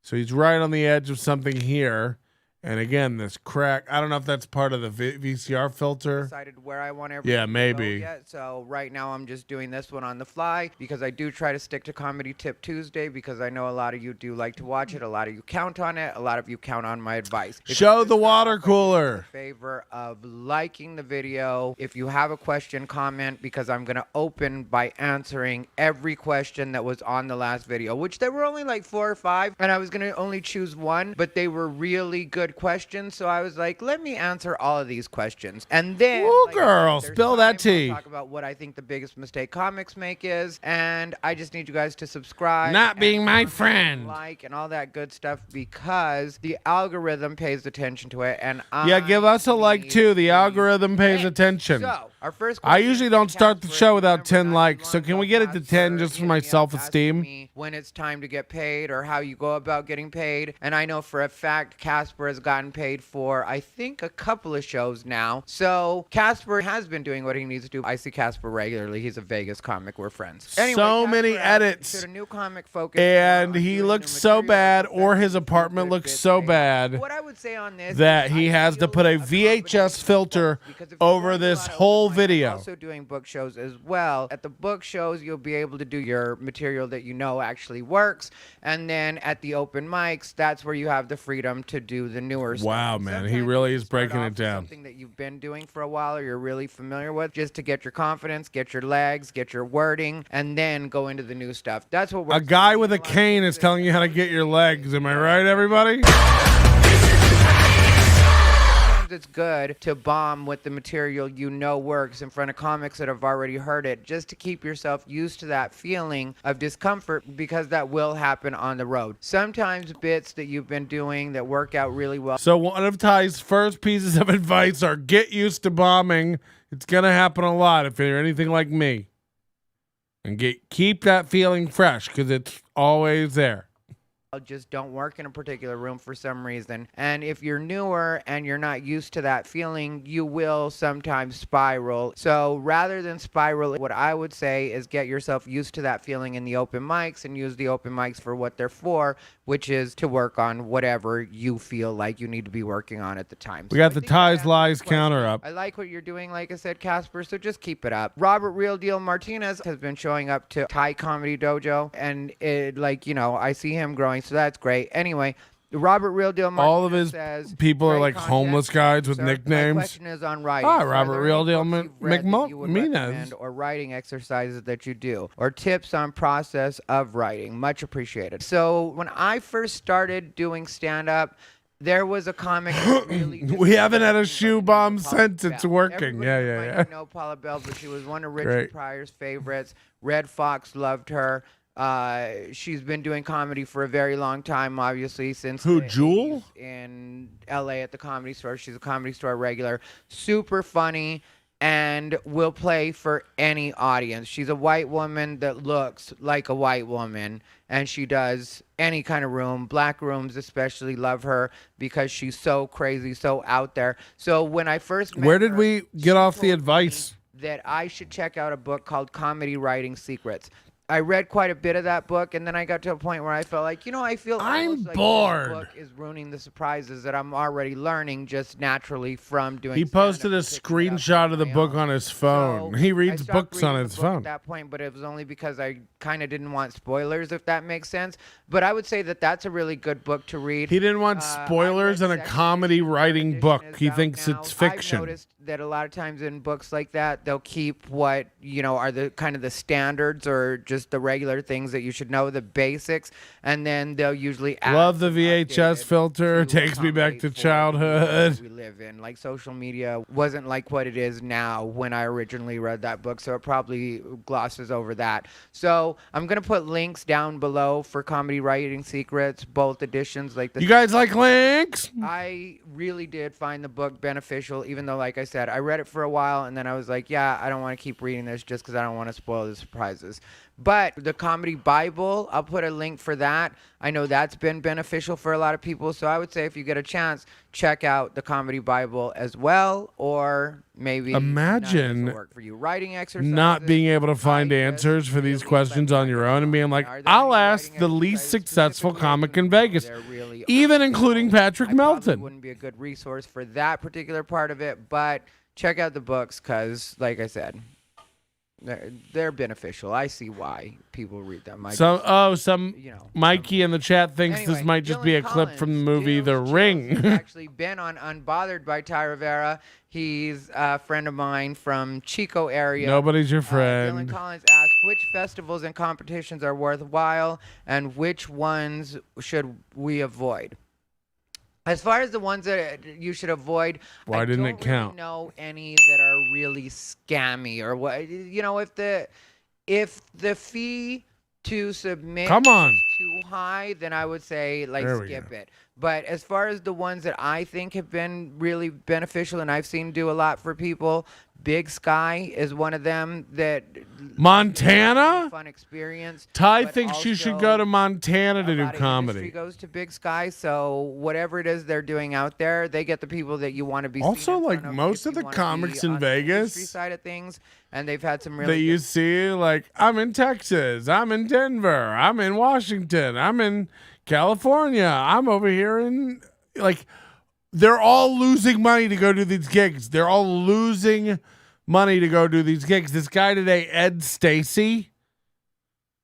Speaker 2: So he's right on the edge of something here. And again, this crack, I don't know if that's part of the VCR filter.
Speaker 8: Decided where I want everything to
Speaker 2: maybe.
Speaker 8: go yet. So right now I'm just doing this one on the fly because I do try to stick to Comedy Tip Tuesday because I know a lot of you do like to watch it. A lot of you count on it. A lot of you count on my advice.
Speaker 2: Show the water cooler.
Speaker 8: Favor of liking the video. If you have a question, comment, because I'm going to open by answering every question that was on the last video, which there were only like 4 or 5, and I was going to only choose one, but they were really good questions, so I was like, let me answer all of these questions. And then,
Speaker 2: ooh, girl, spill that tea.
Speaker 8: I'll talk about what I think the biggest mistake comics make is, and I just need you guys to subscribe.
Speaker 2: Not being my friend.
Speaker 8: Like, and all that good stuff, because the algorithm pays attention to it, and
Speaker 2: yeah, give us a like too. The algorithm pays attention.
Speaker 8: So, our first
Speaker 2: I usually don't start the show without 10 likes, so can we get it to 10 just for my self-esteem?
Speaker 8: When it's time to get paid or how you go about getting paid. And I know for a fact Casper has gotten paid for, I think, a couple of shows now. So Casper has been doing what he needs to do. I see Casper regularly. He's a Vegas comic. We're friends. Anyway,
Speaker 2: so
Speaker 8: Casper
Speaker 2: many edits.
Speaker 8: A new comic focus,
Speaker 2: and he looks so bad, or his apartment looks so bad,
Speaker 8: what I would say on this
Speaker 2: that he has to put a VHS filter over this whole video.
Speaker 8: Also doing book shows as well. At the book shows, you'll be able to do your material that you know actually works. And then at the open mics, that's where you have the freedom to do the newer stuff.
Speaker 2: Wow, man.
Speaker 8: Sometimes
Speaker 2: He really is
Speaker 8: start
Speaker 2: breaking
Speaker 8: off
Speaker 2: it
Speaker 8: with
Speaker 2: down.
Speaker 8: Something that you've been doing for a while or you're really familiar with, just to get your confidence, get your legs, get your wording, and then go into the new stuff. That's what we're
Speaker 2: A guy with a cane is telling you how to get your legs. Am I right, everybody?
Speaker 8: It's good to bomb with the material you know works in front of comics that have already heard it, just to keep yourself used to that feeling of discomfort, because that will happen on the road. Sometimes bits that you've been doing that work out really well.
Speaker 2: So one of Ty's first pieces of advice are get used to bombing. It's going to happen a lot if you're anything like me. And keep that feeling fresh, because it's always there.
Speaker 8: just don't work in a particular room for some reason. And if you're newer and you're not used to that feeling, you will sometimes spiral. So rather than spiral, what I would say is get yourself used to that feeling in the open mics and use the open mics for what they're for, which is to work on whatever you feel like you need to be working on at the time.
Speaker 2: We got the Ties Lies counter up.
Speaker 8: I like what you're doing, like I said, Casper, so just keep it up. Robert Real Deal Martinez has been showing up to Thai Comedy Dojo, and I see him growing, so that's great. Anyway, Robert Real Deal Martinez
Speaker 2: All of his
Speaker 8: says,
Speaker 2: people are
Speaker 8: "Great
Speaker 2: like homeless guys with
Speaker 8: sir. My
Speaker 2: nicknames.
Speaker 8: question is on writing.
Speaker 2: Hi,
Speaker 8: So are
Speaker 2: Robert
Speaker 8: there
Speaker 2: Real
Speaker 8: any
Speaker 2: Deal
Speaker 8: books you've read that you would
Speaker 2: McMinez.
Speaker 8: recommend or writing exercises that you do, or tips on process of writing? Much appreciated." So when I first started doing stand-up, there was a comic that really
Speaker 2: We haven't had a
Speaker 8: disappointed me
Speaker 2: shoe
Speaker 8: by the
Speaker 2: bomb
Speaker 8: name of
Speaker 2: since
Speaker 8: Paula
Speaker 2: it's
Speaker 8: Bell.
Speaker 2: working.
Speaker 8: Everybody
Speaker 2: Yeah,
Speaker 8: might
Speaker 2: yeah,
Speaker 8: not
Speaker 2: yeah.
Speaker 8: know Paula Bell, but she was one of
Speaker 2: Great.
Speaker 8: Richard Pryor's favorites. Red Fox loved her. She's been doing comedy for a very long time, obviously, since
Speaker 2: Who,
Speaker 8: the
Speaker 2: Jewel?
Speaker 8: 80s in LA at the Comedy Store. She's a Comedy Store regular. Super funny and will play for any audience. She's a white woman that looks like a white woman, and she does any kind of room. Black rooms especially love her because she's so crazy, so out there. So when I first met
Speaker 2: Where did
Speaker 8: her,
Speaker 2: we
Speaker 8: she
Speaker 2: get off the
Speaker 8: told me
Speaker 2: advice?
Speaker 8: that I should check out a book called Comedy Writing Secrets. I read quite a bit of that book, and then I got to a point where I felt like, I feel
Speaker 2: I'm
Speaker 8: almost like
Speaker 2: bored.
Speaker 8: this book is ruining the surprises that I'm already learning just naturally from doing
Speaker 2: He
Speaker 8: stand-up
Speaker 2: posted a
Speaker 8: and picking it up
Speaker 2: screenshot
Speaker 8: on
Speaker 2: of the
Speaker 8: my
Speaker 2: book
Speaker 8: own.
Speaker 2: on his phone.
Speaker 8: So
Speaker 2: He
Speaker 8: I
Speaker 2: reads
Speaker 8: stopped
Speaker 2: books on
Speaker 8: reading
Speaker 2: his
Speaker 8: the book
Speaker 2: phone.
Speaker 8: at that point, but it was only because I kind of didn't want spoilers, if that makes sense. But I would say that that's a really good book to read.
Speaker 2: He didn't want
Speaker 8: I
Speaker 2: spoilers
Speaker 8: read
Speaker 2: in a
Speaker 8: second
Speaker 2: comedy
Speaker 8: edition, third
Speaker 2: writing
Speaker 8: edition
Speaker 2: book.
Speaker 8: is
Speaker 2: He
Speaker 8: out
Speaker 2: thinks
Speaker 8: now.
Speaker 2: it's fiction.
Speaker 8: I've noticed that a lot of times in books like that, they'll keep what, are the kind of the standards or just the regular things that you should know, the basics, and then they'll usually add
Speaker 2: Love the
Speaker 8: some
Speaker 2: VHS
Speaker 8: updated
Speaker 2: filter.
Speaker 8: to
Speaker 2: Takes me back
Speaker 8: accommodate
Speaker 2: to
Speaker 8: for the
Speaker 2: childhood.
Speaker 8: world we live in. Like, social media wasn't like what it is now when I originally read that book, so it probably glosses over that. So I'm going to put links down below for Comedy Writing Secrets, both editions. Like the
Speaker 2: You guys like links?
Speaker 8: I really did find the book beneficial, even though, like I said, I read it for a while, and then I was like, yeah, I don't want to keep reading this just because I don't want to spoil the surprises. But the Comedy Bible, I'll put a link for that. I know that's been beneficial for a lot of people, so I would say if you get a chance, check out the Comedy Bible as well, or maybe
Speaker 2: Imagine
Speaker 8: none work for you. Writing exercises.
Speaker 2: Not being able to find
Speaker 8: I just
Speaker 2: answers for these
Speaker 8: really
Speaker 2: questions
Speaker 8: let
Speaker 2: on
Speaker 8: me
Speaker 2: your
Speaker 8: know.
Speaker 2: own and being like,
Speaker 8: Are there
Speaker 2: I'll
Speaker 8: any
Speaker 2: ask
Speaker 8: writing
Speaker 2: the least
Speaker 8: exercises
Speaker 2: successful
Speaker 8: specifically?
Speaker 2: comic in
Speaker 8: No,
Speaker 2: Vegas,
Speaker 8: there really
Speaker 2: even
Speaker 8: aren't.
Speaker 2: including
Speaker 8: So
Speaker 2: Patrick
Speaker 8: I probably
Speaker 2: Melton.
Speaker 8: wouldn't be a good resource for that particular part of it, but check out the books because, like I said, they're beneficial. I see why people read them.
Speaker 2: Mikey in the chat thinks this
Speaker 8: Anyway,
Speaker 2: might just be a
Speaker 8: Dylan
Speaker 2: clip from the
Speaker 8: Collins,
Speaker 2: movie The
Speaker 8: Dylan's
Speaker 2: Ring.
Speaker 8: Chills has actually been on Unbothered by Ty Rivera. He's a friend of mine from Chico area.
Speaker 2: Nobody's your
Speaker 8: Dylan
Speaker 2: friend.
Speaker 8: Collins asked, which festivals and competitions are worthwhile and which ones should we avoid? As far as the ones that you should avoid,
Speaker 2: Why
Speaker 8: I
Speaker 2: didn't
Speaker 8: don't
Speaker 2: it count?
Speaker 8: really know any that are really scammy or what. If the fee to submit
Speaker 2: Come on.
Speaker 8: is too high, then I would say
Speaker 2: There we
Speaker 8: skip
Speaker 2: go.
Speaker 8: it. But as far as the ones that I think have been really beneficial and I've seen do a lot for people, Big Sky is one of them that
Speaker 2: Montana?
Speaker 8: fun experience.
Speaker 2: Ty
Speaker 8: but
Speaker 2: thinks you should
Speaker 8: also
Speaker 2: go to Montana to do
Speaker 8: lot of industry
Speaker 2: comedy.
Speaker 8: goes to Big Sky, so whatever it is they're doing out there, they get the people that you want to be.
Speaker 2: Also,
Speaker 8: seen in
Speaker 2: like,
Speaker 8: front
Speaker 2: most
Speaker 8: if
Speaker 2: of
Speaker 8: you
Speaker 2: the
Speaker 8: wanna
Speaker 2: comics
Speaker 8: be
Speaker 2: in
Speaker 8: on the industry
Speaker 2: Vegas
Speaker 8: side of things, and they've had some really
Speaker 2: That you
Speaker 8: good
Speaker 2: see, like, I'm in Texas, I'm in Denver, I'm in Washington, I'm in California, I'm over here in, like, they're all losing money to go do these gigs. They're all losing money to go do these gigs. This guy today, Ed Stacy,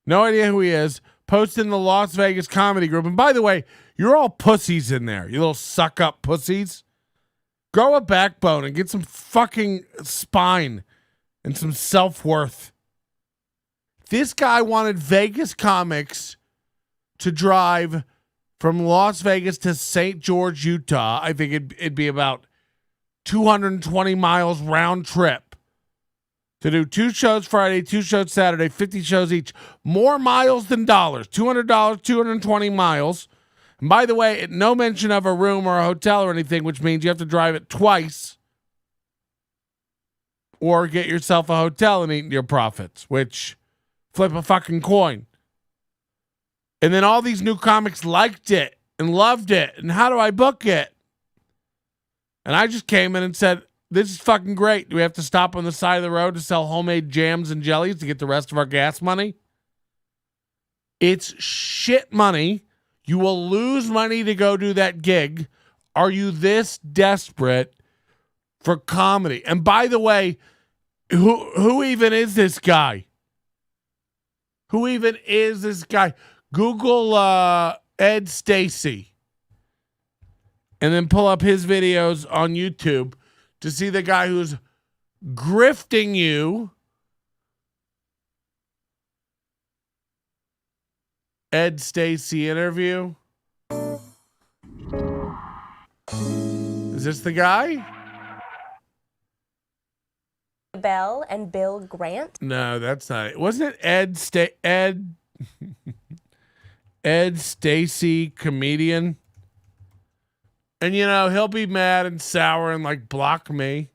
Speaker 2: no idea who he is, posted in the Las Vegas comedy group. And by the way, you're all pussies in there, you little suck up pussies. Grow a backbone and get some fucking spine and some self-worth. This guy wanted Vegas comics to drive from Las Vegas to St. George, Utah. I think it'd be about 220 miles round trip to do 2 shows Friday, 2 shows Saturday, 50 shows each. More miles than dollars. $200, 220 miles. And by the way, no mention of a room or a hotel or anything, which means you have to drive it twice or get yourself a hotel and eat your profits, which flip a fucking coin. And then all these new comics liked it and loved it. And how do I book it? And I just came in and said, this is fucking great. Do we have to stop on the side of the road to sell homemade jams and jellies to get the rest of our gas money? It's shit money. You will lose money to go do that gig. Are you this desperate for comedy? And by the way, who even is this guy? Who even is this guy? Google Ed Stacy and then pull up his videos on YouTube to see the guy who's grifting you. Ed Stacy interview. Is this the guy?
Speaker 9: Bell and Bill Grant.
Speaker 2: No, that's not it. Wasn't it Ed Stacy, comedian? And you know, he'll be mad and sour and like block me.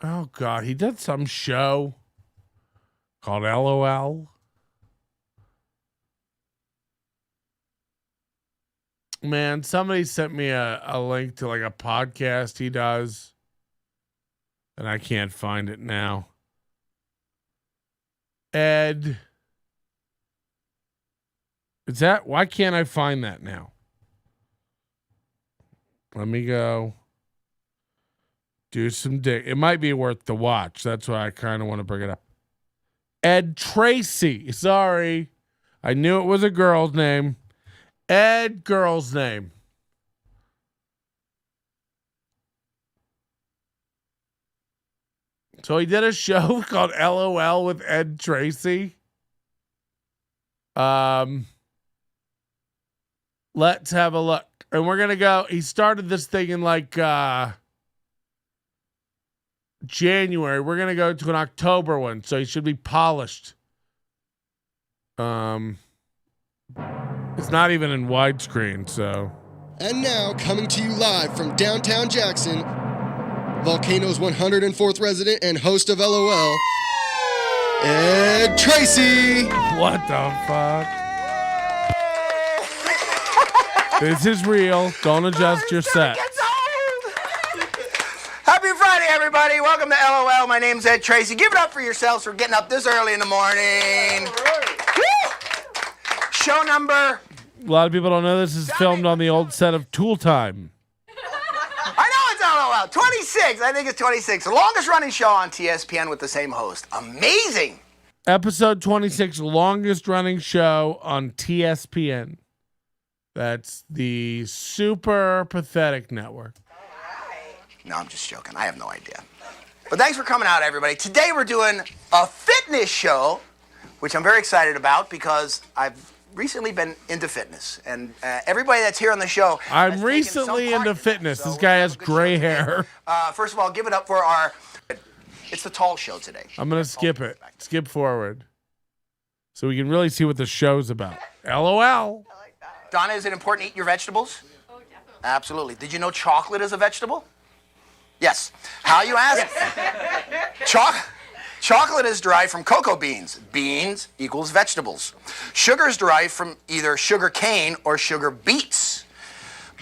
Speaker 2: Oh God, he did some show called LOL. Man, somebody sent me a link to like a podcast he does, and I can't find it now. Ed, is that, why can't I find that now? Let me go do some dig. It might be worth the watch. That's why I kind of want to bring it up. Ed Tracy. Sorry. I knew it was a girl's name. Ed, girl's name. So he did a show called LOL with Ed Tracy. Let's have a look. And we're going to go. He started this thing in like January. We're going to go to an October one. So he should be polished. It's not even in widescreen, so.
Speaker 10: And now, coming to you live from downtown Jackson, Volcano's 104th resident and host of LOL, Ed Tracy.
Speaker 2: What the fuck? This is real. Don't adjust your set.
Speaker 11: Happy Friday, everybody. Welcome to LOL. My name's Ed Tracy. Give it up for yourselves for getting up this early in the morning. Show number.
Speaker 2: A lot of people don't know this is filmed on the old set of Tool Time.
Speaker 11: I know it's LOL. 26. I think it's 26. The longest running show on TSPN with the same host. Amazing.
Speaker 2: Episode 26, longest running show on TSPN. That's the super pathetic network.
Speaker 11: No, I'm just joking. I have no idea. But thanks for coming out, everybody. Today we're doing a fitness show, which I'm very excited about because I've recently been into fitness, and everybody that's here on the show.
Speaker 2: I'm recently into fitness. This guy has gray hair.
Speaker 11: First of all, give it up for it's the tall show today.
Speaker 2: I'm going to skip it. Skip forward. So we can really see what the show's about. LOL.
Speaker 11: Donna, is it important to eat your vegetables? Oh, definitely. Absolutely. Did you know chocolate is a vegetable? Yes. How you ask? Chocolate is derived from cocoa beans. Beans equals vegetables. Sugar is derived from either sugar cane or sugar beets.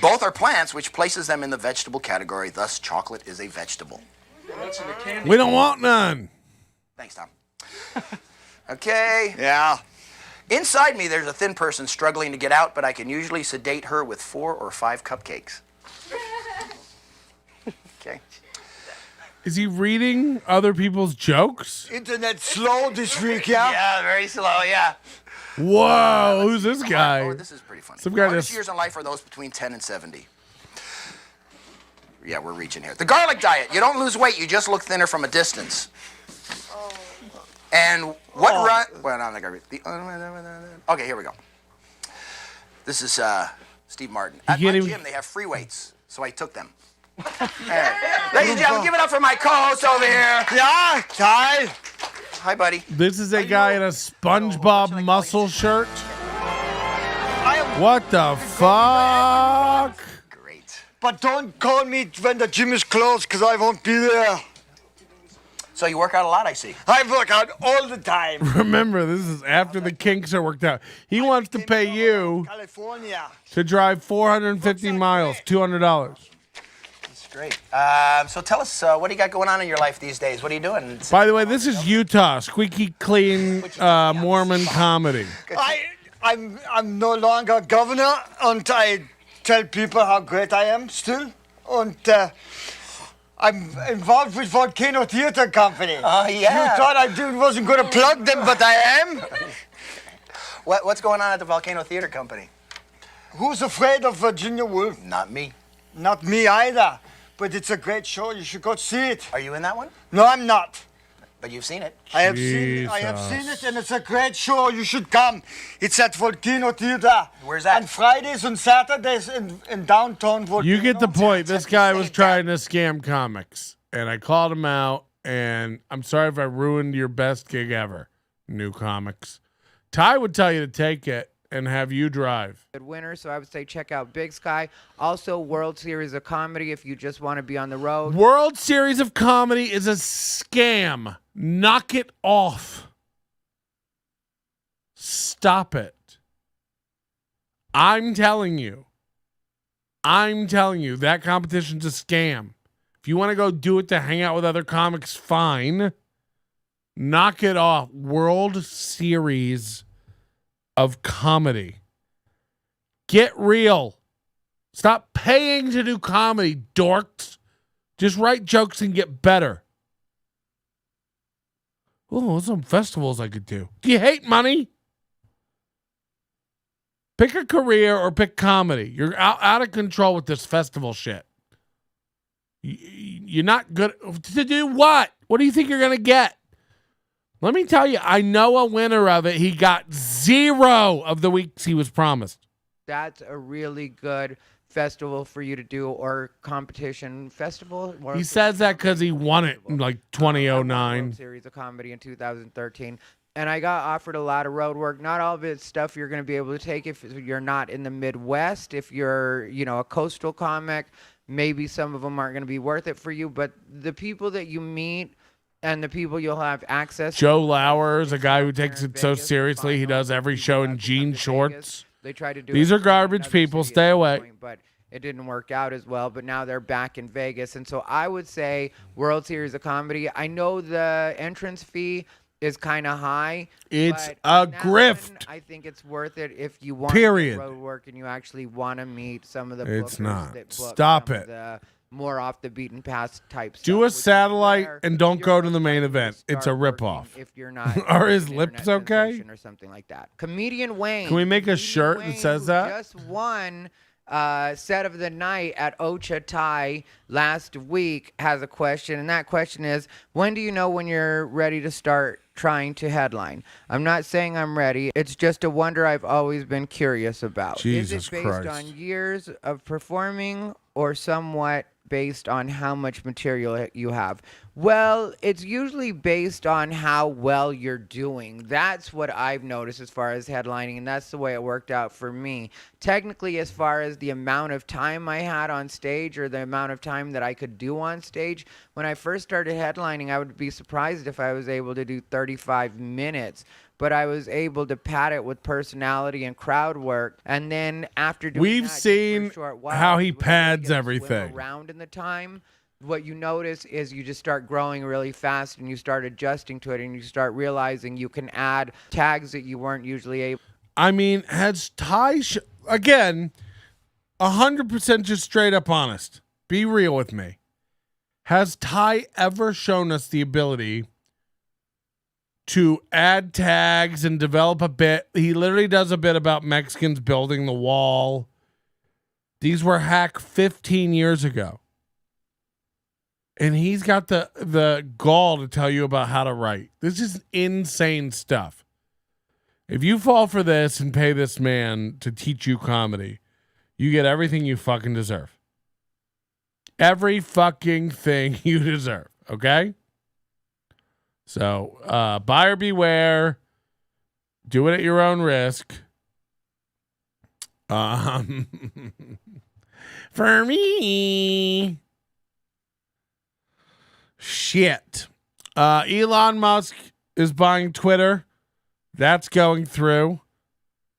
Speaker 11: Both are plants, which places them in the vegetable category. Thus, chocolate is a vegetable.
Speaker 2: We don't want none.
Speaker 11: Thanks, Tom. Okay. Yeah. Inside me, there's a thin person struggling to get out, but I can usually sedate her with 4 or 5 cupcakes. Okay.
Speaker 2: Is he reading other people's jokes?
Speaker 7: Internet slow this week, yeah?
Speaker 11: Yeah, very slow, yeah.
Speaker 2: Whoa, who's this guy?
Speaker 11: Oh, this is pretty funny.
Speaker 2: Some guy
Speaker 11: Hardest
Speaker 2: that's...
Speaker 11: years in life are those between 10 and 70. Yeah, we're reaching here. The garlic diet. You don't lose weight, you just look thinner from a distance. And what run... Well, no, I'm not going to read. Okay, here we go. This is Steve Martin. At my gym, they have free weights, so I took them. Ladies and gentlemen, give it up for my co-host over here.
Speaker 7: Yeah, Ty.
Speaker 11: Hi, buddy.
Speaker 2: This is a guy in a SpongeBob muscle shirt. What the fuck?
Speaker 11: Great.
Speaker 7: But don't call me when the gym is closed, because I won't be there.
Speaker 11: So you work out a lot, I see.
Speaker 12: I work out all the time.
Speaker 2: Remember, this is after the kinks are worked out. He wants to pay you
Speaker 12: California.
Speaker 2: to drive 450 miles, $200.
Speaker 11: That's great. So tell us, what do you got going on in your life these days? What are you doing?
Speaker 2: By the way, this is Utah, squeaky clean Mormon comedy.
Speaker 12: I'm no longer governor, and I tell people how great I am still. And I'm involved with Volcano Theater Company.
Speaker 11: Oh, yeah.
Speaker 12: You thought I wasn't going to plug them, but I am.
Speaker 11: What's going on at the Volcano Theater Company?
Speaker 12: Who's afraid of Virginia Woolf?
Speaker 11: Not me.
Speaker 12: Not me either. But it's a great show. You should go see it.
Speaker 11: Are you in that one?
Speaker 12: No, I'm not.
Speaker 11: But you've seen it.
Speaker 12: I have seen it, and it's a great show. You should come. It's at Volcano Theater.
Speaker 11: Where's that?
Speaker 12: On Fridays and Saturdays in downtown Volcano.
Speaker 2: You get the point. This guy was trying to scam comics, and I called him out, and I'm sorry if I ruined your best gig ever, New Comics. Ty would tell you to take it and have you drive.
Speaker 8: Good winner, so I would say check out Big Sky. Also, World Series of Comedy if you just want to be on the road.
Speaker 2: World Series of Comedy is a scam. Knock it off. Stop it. I'm telling you, that competition's a scam. If you want to go do it to hang out with other comics, fine. Knock it off. World Series of Comedy. Get real. Stop paying to do comedy, dorks. Just write jokes and get better. Oh, there's some festivals I could do. Do you hate money? Pick a career or pick comedy. You're out of control with this festival shit. You're not good to do what? What do you think you're going to get? Let me tell you, I know a winner of it. He got 0 of the weeks he was promised.
Speaker 8: That's a really good festival for you to do, or competition festival.
Speaker 2: He says that because he won it in like 2009.
Speaker 8: World Series of Comedy in 2013. And I got offered a lot of road work. Not all of it's stuff you're going to be able to take if you're not in the Midwest. If you're, a coastal comic, maybe some of them aren't going to be worth it for you. But the people that you meet and the people you'll have access to.
Speaker 2: Joe Lauer's a guy who takes it so seriously. He does every show in jean shorts.
Speaker 8: They try to do
Speaker 2: These are garbage people. Stay away.
Speaker 8: But it didn't work out as well. But now they're back in Vegas. And so I would say World Series of Comedy. I know the entrance fee is kind of high.
Speaker 2: It's a grift.
Speaker 8: I think it's worth it if you want road work and you actually want to meet some of the bookers.
Speaker 2: It's not.
Speaker 8: That book
Speaker 2: Stop
Speaker 8: some
Speaker 2: it.
Speaker 8: of the more off the beaten path type stuff.
Speaker 2: Do a satellite and don't
Speaker 8: you're
Speaker 2: go to the
Speaker 8: most
Speaker 2: main
Speaker 8: likely to
Speaker 2: event. It's a
Speaker 8: start working
Speaker 2: ripoff.
Speaker 8: If you're not
Speaker 2: Are his
Speaker 8: an
Speaker 2: lips
Speaker 8: internet
Speaker 2: okay?
Speaker 8: sensation or something like that. Comedian Wayne.
Speaker 2: Can we make a shirt
Speaker 8: Wayne,
Speaker 2: that says
Speaker 8: who
Speaker 2: that?
Speaker 8: Just won set of the night at Ocha Thai last week has a question, and that question is, when do you know when you're ready to start trying to headline? I'm not saying I'm ready. It's just a wonder I've always been curious about.
Speaker 2: Jesus
Speaker 8: Is it based
Speaker 2: Christ.
Speaker 8: on years of performing or somewhat based on how much material you have? Well, it's usually based on how well you're doing. That's what I've noticed as far as headlining, and that's the way it worked out for me. Technically, as far as the amount of time I had on stage or the amount of time that I could do on stage, when I first started headlining, I would be surprised if I was able to do 35 minutes. But I was able to pad it with personality and crowd work. And then after doing
Speaker 2: We've
Speaker 8: that just
Speaker 2: seen
Speaker 8: for a short while,
Speaker 2: how he
Speaker 8: you really
Speaker 2: pads
Speaker 8: get to swim
Speaker 2: everything.
Speaker 8: around in the time. What you notice is you just start growing really fast and you start adjusting to it and you start realizing you can add tags that you weren't usually able.
Speaker 2: I mean, has Ty, again, 100% just straight up honest. Be real with me. Has Ty ever shown us the ability to add tags and develop a bit? He literally does a bit about Mexicans building the wall. These were hack 15 years ago. And he's got the gall to tell you about how to write. This is insane stuff. If you fall for this and pay this man to teach you comedy, you get everything you fucking deserve. Every fucking thing you deserve, okay? So, buyer beware. Do it at your own risk. For me... Shit. Elon Musk is buying Twitter. That's going through.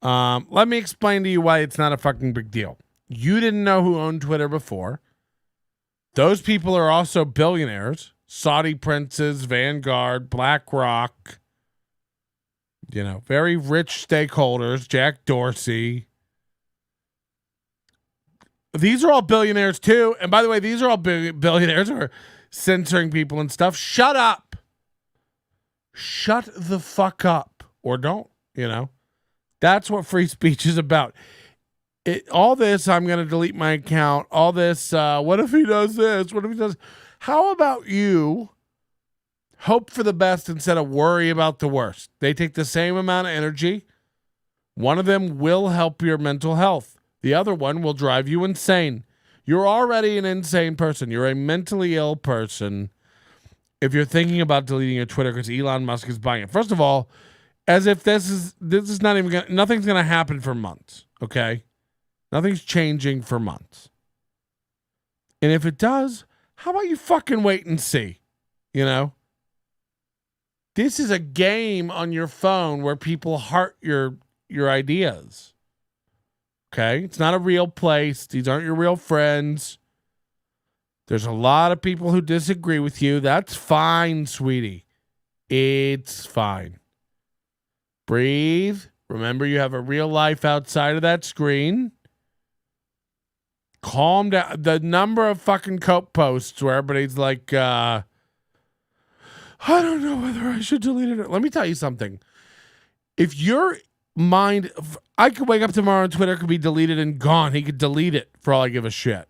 Speaker 2: Let me explain to you why it's not a fucking big deal. You didn't know who owned Twitter before. Those people are also billionaires. Saudi princes, Vanguard, BlackRock. Very rich stakeholders. Jack Dorsey. These are all billionaires too. And by the way, these are all billionaires who are censoring people and stuff. Shut up. Shut the fuck up. Or don't, That's what free speech is about. All this, I'm going to delete my account. All this, what if he does this? What if he does? How about you hope for the best instead of worry about the worst? They take the same amount of energy. One of them will help your mental health. The other one will drive you insane. You're already an insane person. You're a mentally ill person if you're thinking about deleting your Twitter because Elon Musk is buying it. First of all, as if this is not even nothing's going to happen for months, okay? Nothing's changing for months. And if it does, how about you fucking wait and see? This is a game on your phone where people heart your ideas. Okay? It's not a real place. These aren't your real friends. There's a lot of people who disagree with you. That's fine, sweetie. It's fine. Breathe. Remember, you have a real life outside of that screen. Calm down. The number of fucking cope posts where everybody's like, I don't know whether I should delete it. Let me tell you something. If your mind, I could wake up tomorrow and Twitter could be deleted and gone. He could delete it for all I give a shit.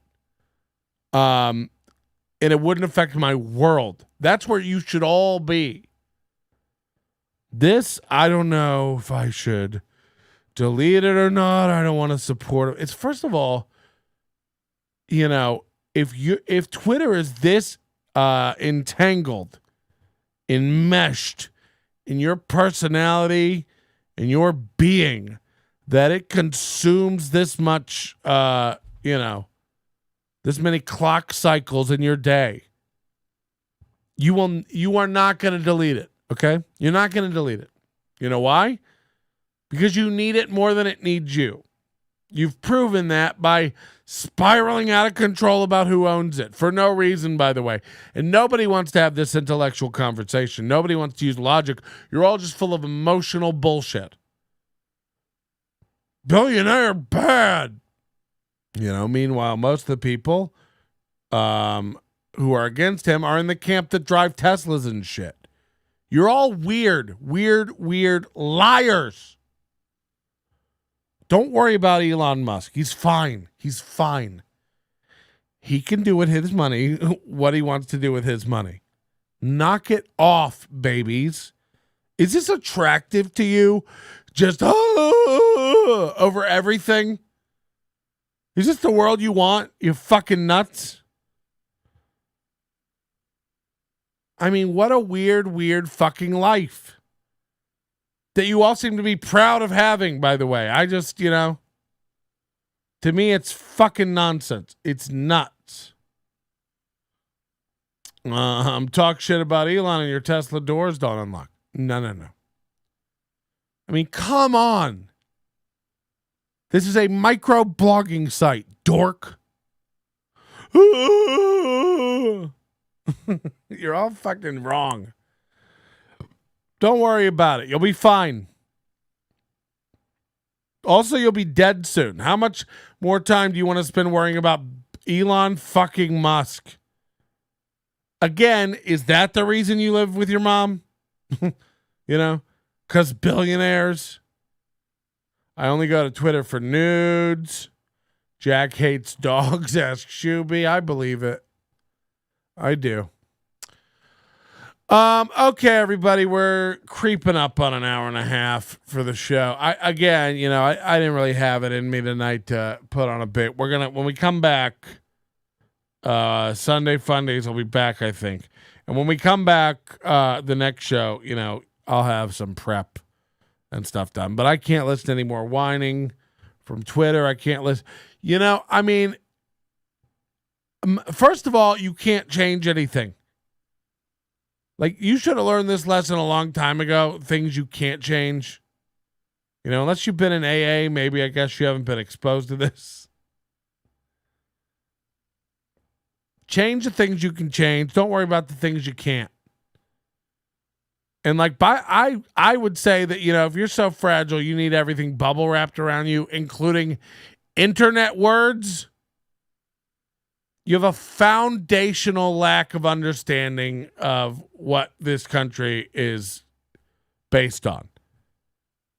Speaker 2: And it wouldn't affect my world. That's where you should all be. This, I don't know if I should delete it or not. I don't want to support it. It's first of all, if Twitter is this entangled, enmeshed in your personality and your being that it consumes this much, this many clock cycles in your day, you are not going to delete it. Okay? You're not going to delete it. You know why? Because you need it more than it needs you. You've proven that by spiraling out of control about who owns it for no reason, by the way. And nobody wants to have this intellectual conversation. Nobody wants to use logic. You're all just full of emotional bullshit. Billionaire bad. Meanwhile, most of the people who are against him are in the camp that drive Teslas and shit. You're all weird liars. Don't worry about Elon Musk. He's fine. He can do with his money what he wants to do with his money. Knock it off, babies. Is this attractive to you? Just over everything? Is this the world you want? You fucking nuts? I mean, what a weird fucking life that you all seem to be proud of having, by the way. I just, to me, it's fucking nonsense. It's nuts. Talk shit about Elon and your Tesla doors don't unlock. No. I mean, come on. This is a micro blogging site, dork. You're all fucking wrong. Don't worry about it. You'll be fine. Also, you'll be dead soon. How much more time do you want to spend worrying about Elon fucking Musk? Again, is that the reason you live with your mom? Because billionaires. I only go to Twitter for nudes. Jack hates dogs, ask Shuby. I believe it. I do. Okay, everybody, we're creeping up on an hour and a half for the show. I didn't really have it in me tonight to put on a bit. When we come back, Sunday Fundays will be back, I think. And when we come back, the next show, I'll have some prep and stuff done. But I can't listen to any more whining from Twitter. I can't listen. First of all, you can't change anything. Like, you should have learned this lesson a long time ago. Things you can't change. You know, unless you've been in AA, maybe I guess you haven't been exposed to this. Change the things you can change. Don't worry about the things you can't. And like, I would say that, you know, if you're so fragile, you need everything bubble wrapped around you, including internet words. You have a foundational lack of understanding of what this country is based on.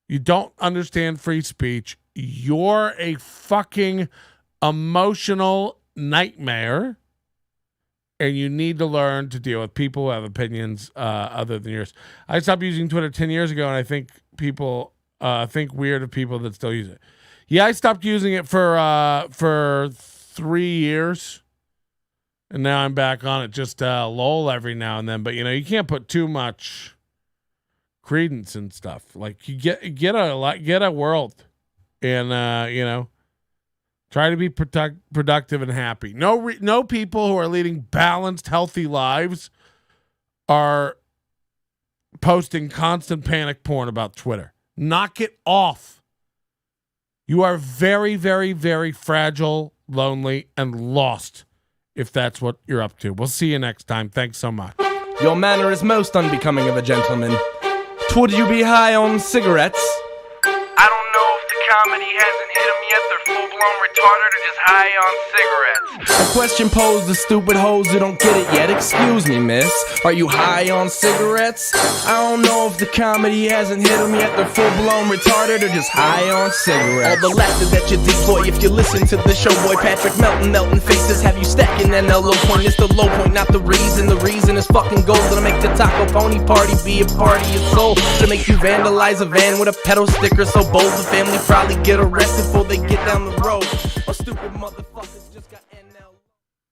Speaker 2: You don't understand free speech. You're a fucking emotional nightmare. And you need to learn to deal with people who have opinions other than yours. I stopped using Twitter 10 years ago, and I think people think weird of people that still use it. Yeah, I stopped using it for 3 years, and now I'm back on it. Just lol every now and then. But you know, you can't put too much credence in stuff. Like, you get a world, and you know. Try to be productive and happy. No people who are leading balanced, healthy lives are posting constant panic porn about Twitter. Knock it off. You are very, very, very fragile, lonely, and lost if that's what you're up to. We'll see you next time. Thanks so much.
Speaker 13: Your manner is most unbecoming of a gentleman. Would you be high on cigarettes?
Speaker 14: I don't know if the comedy hasn't hit them yet. They're full-blown retarded or just high on cigarettes.
Speaker 13: A question posed to stupid hoes who don't get it yet. Excuse me, miss. Are you high on cigarettes? I don't know if the comedy hasn't hit them yet. They're full-blown retarded or just high on cigarettes.
Speaker 11: All the laughter that you deploy if you listen to the show, boy. Patrick Melton faces have you stacking NLO point. It's the low point, not the reason. The reason is fucking gold. Gonna make the taco pony party be a party of soul. To make you vandalize a van with a pedal sticker so bold the family probably get arrested before they get down the road. A stupid mother.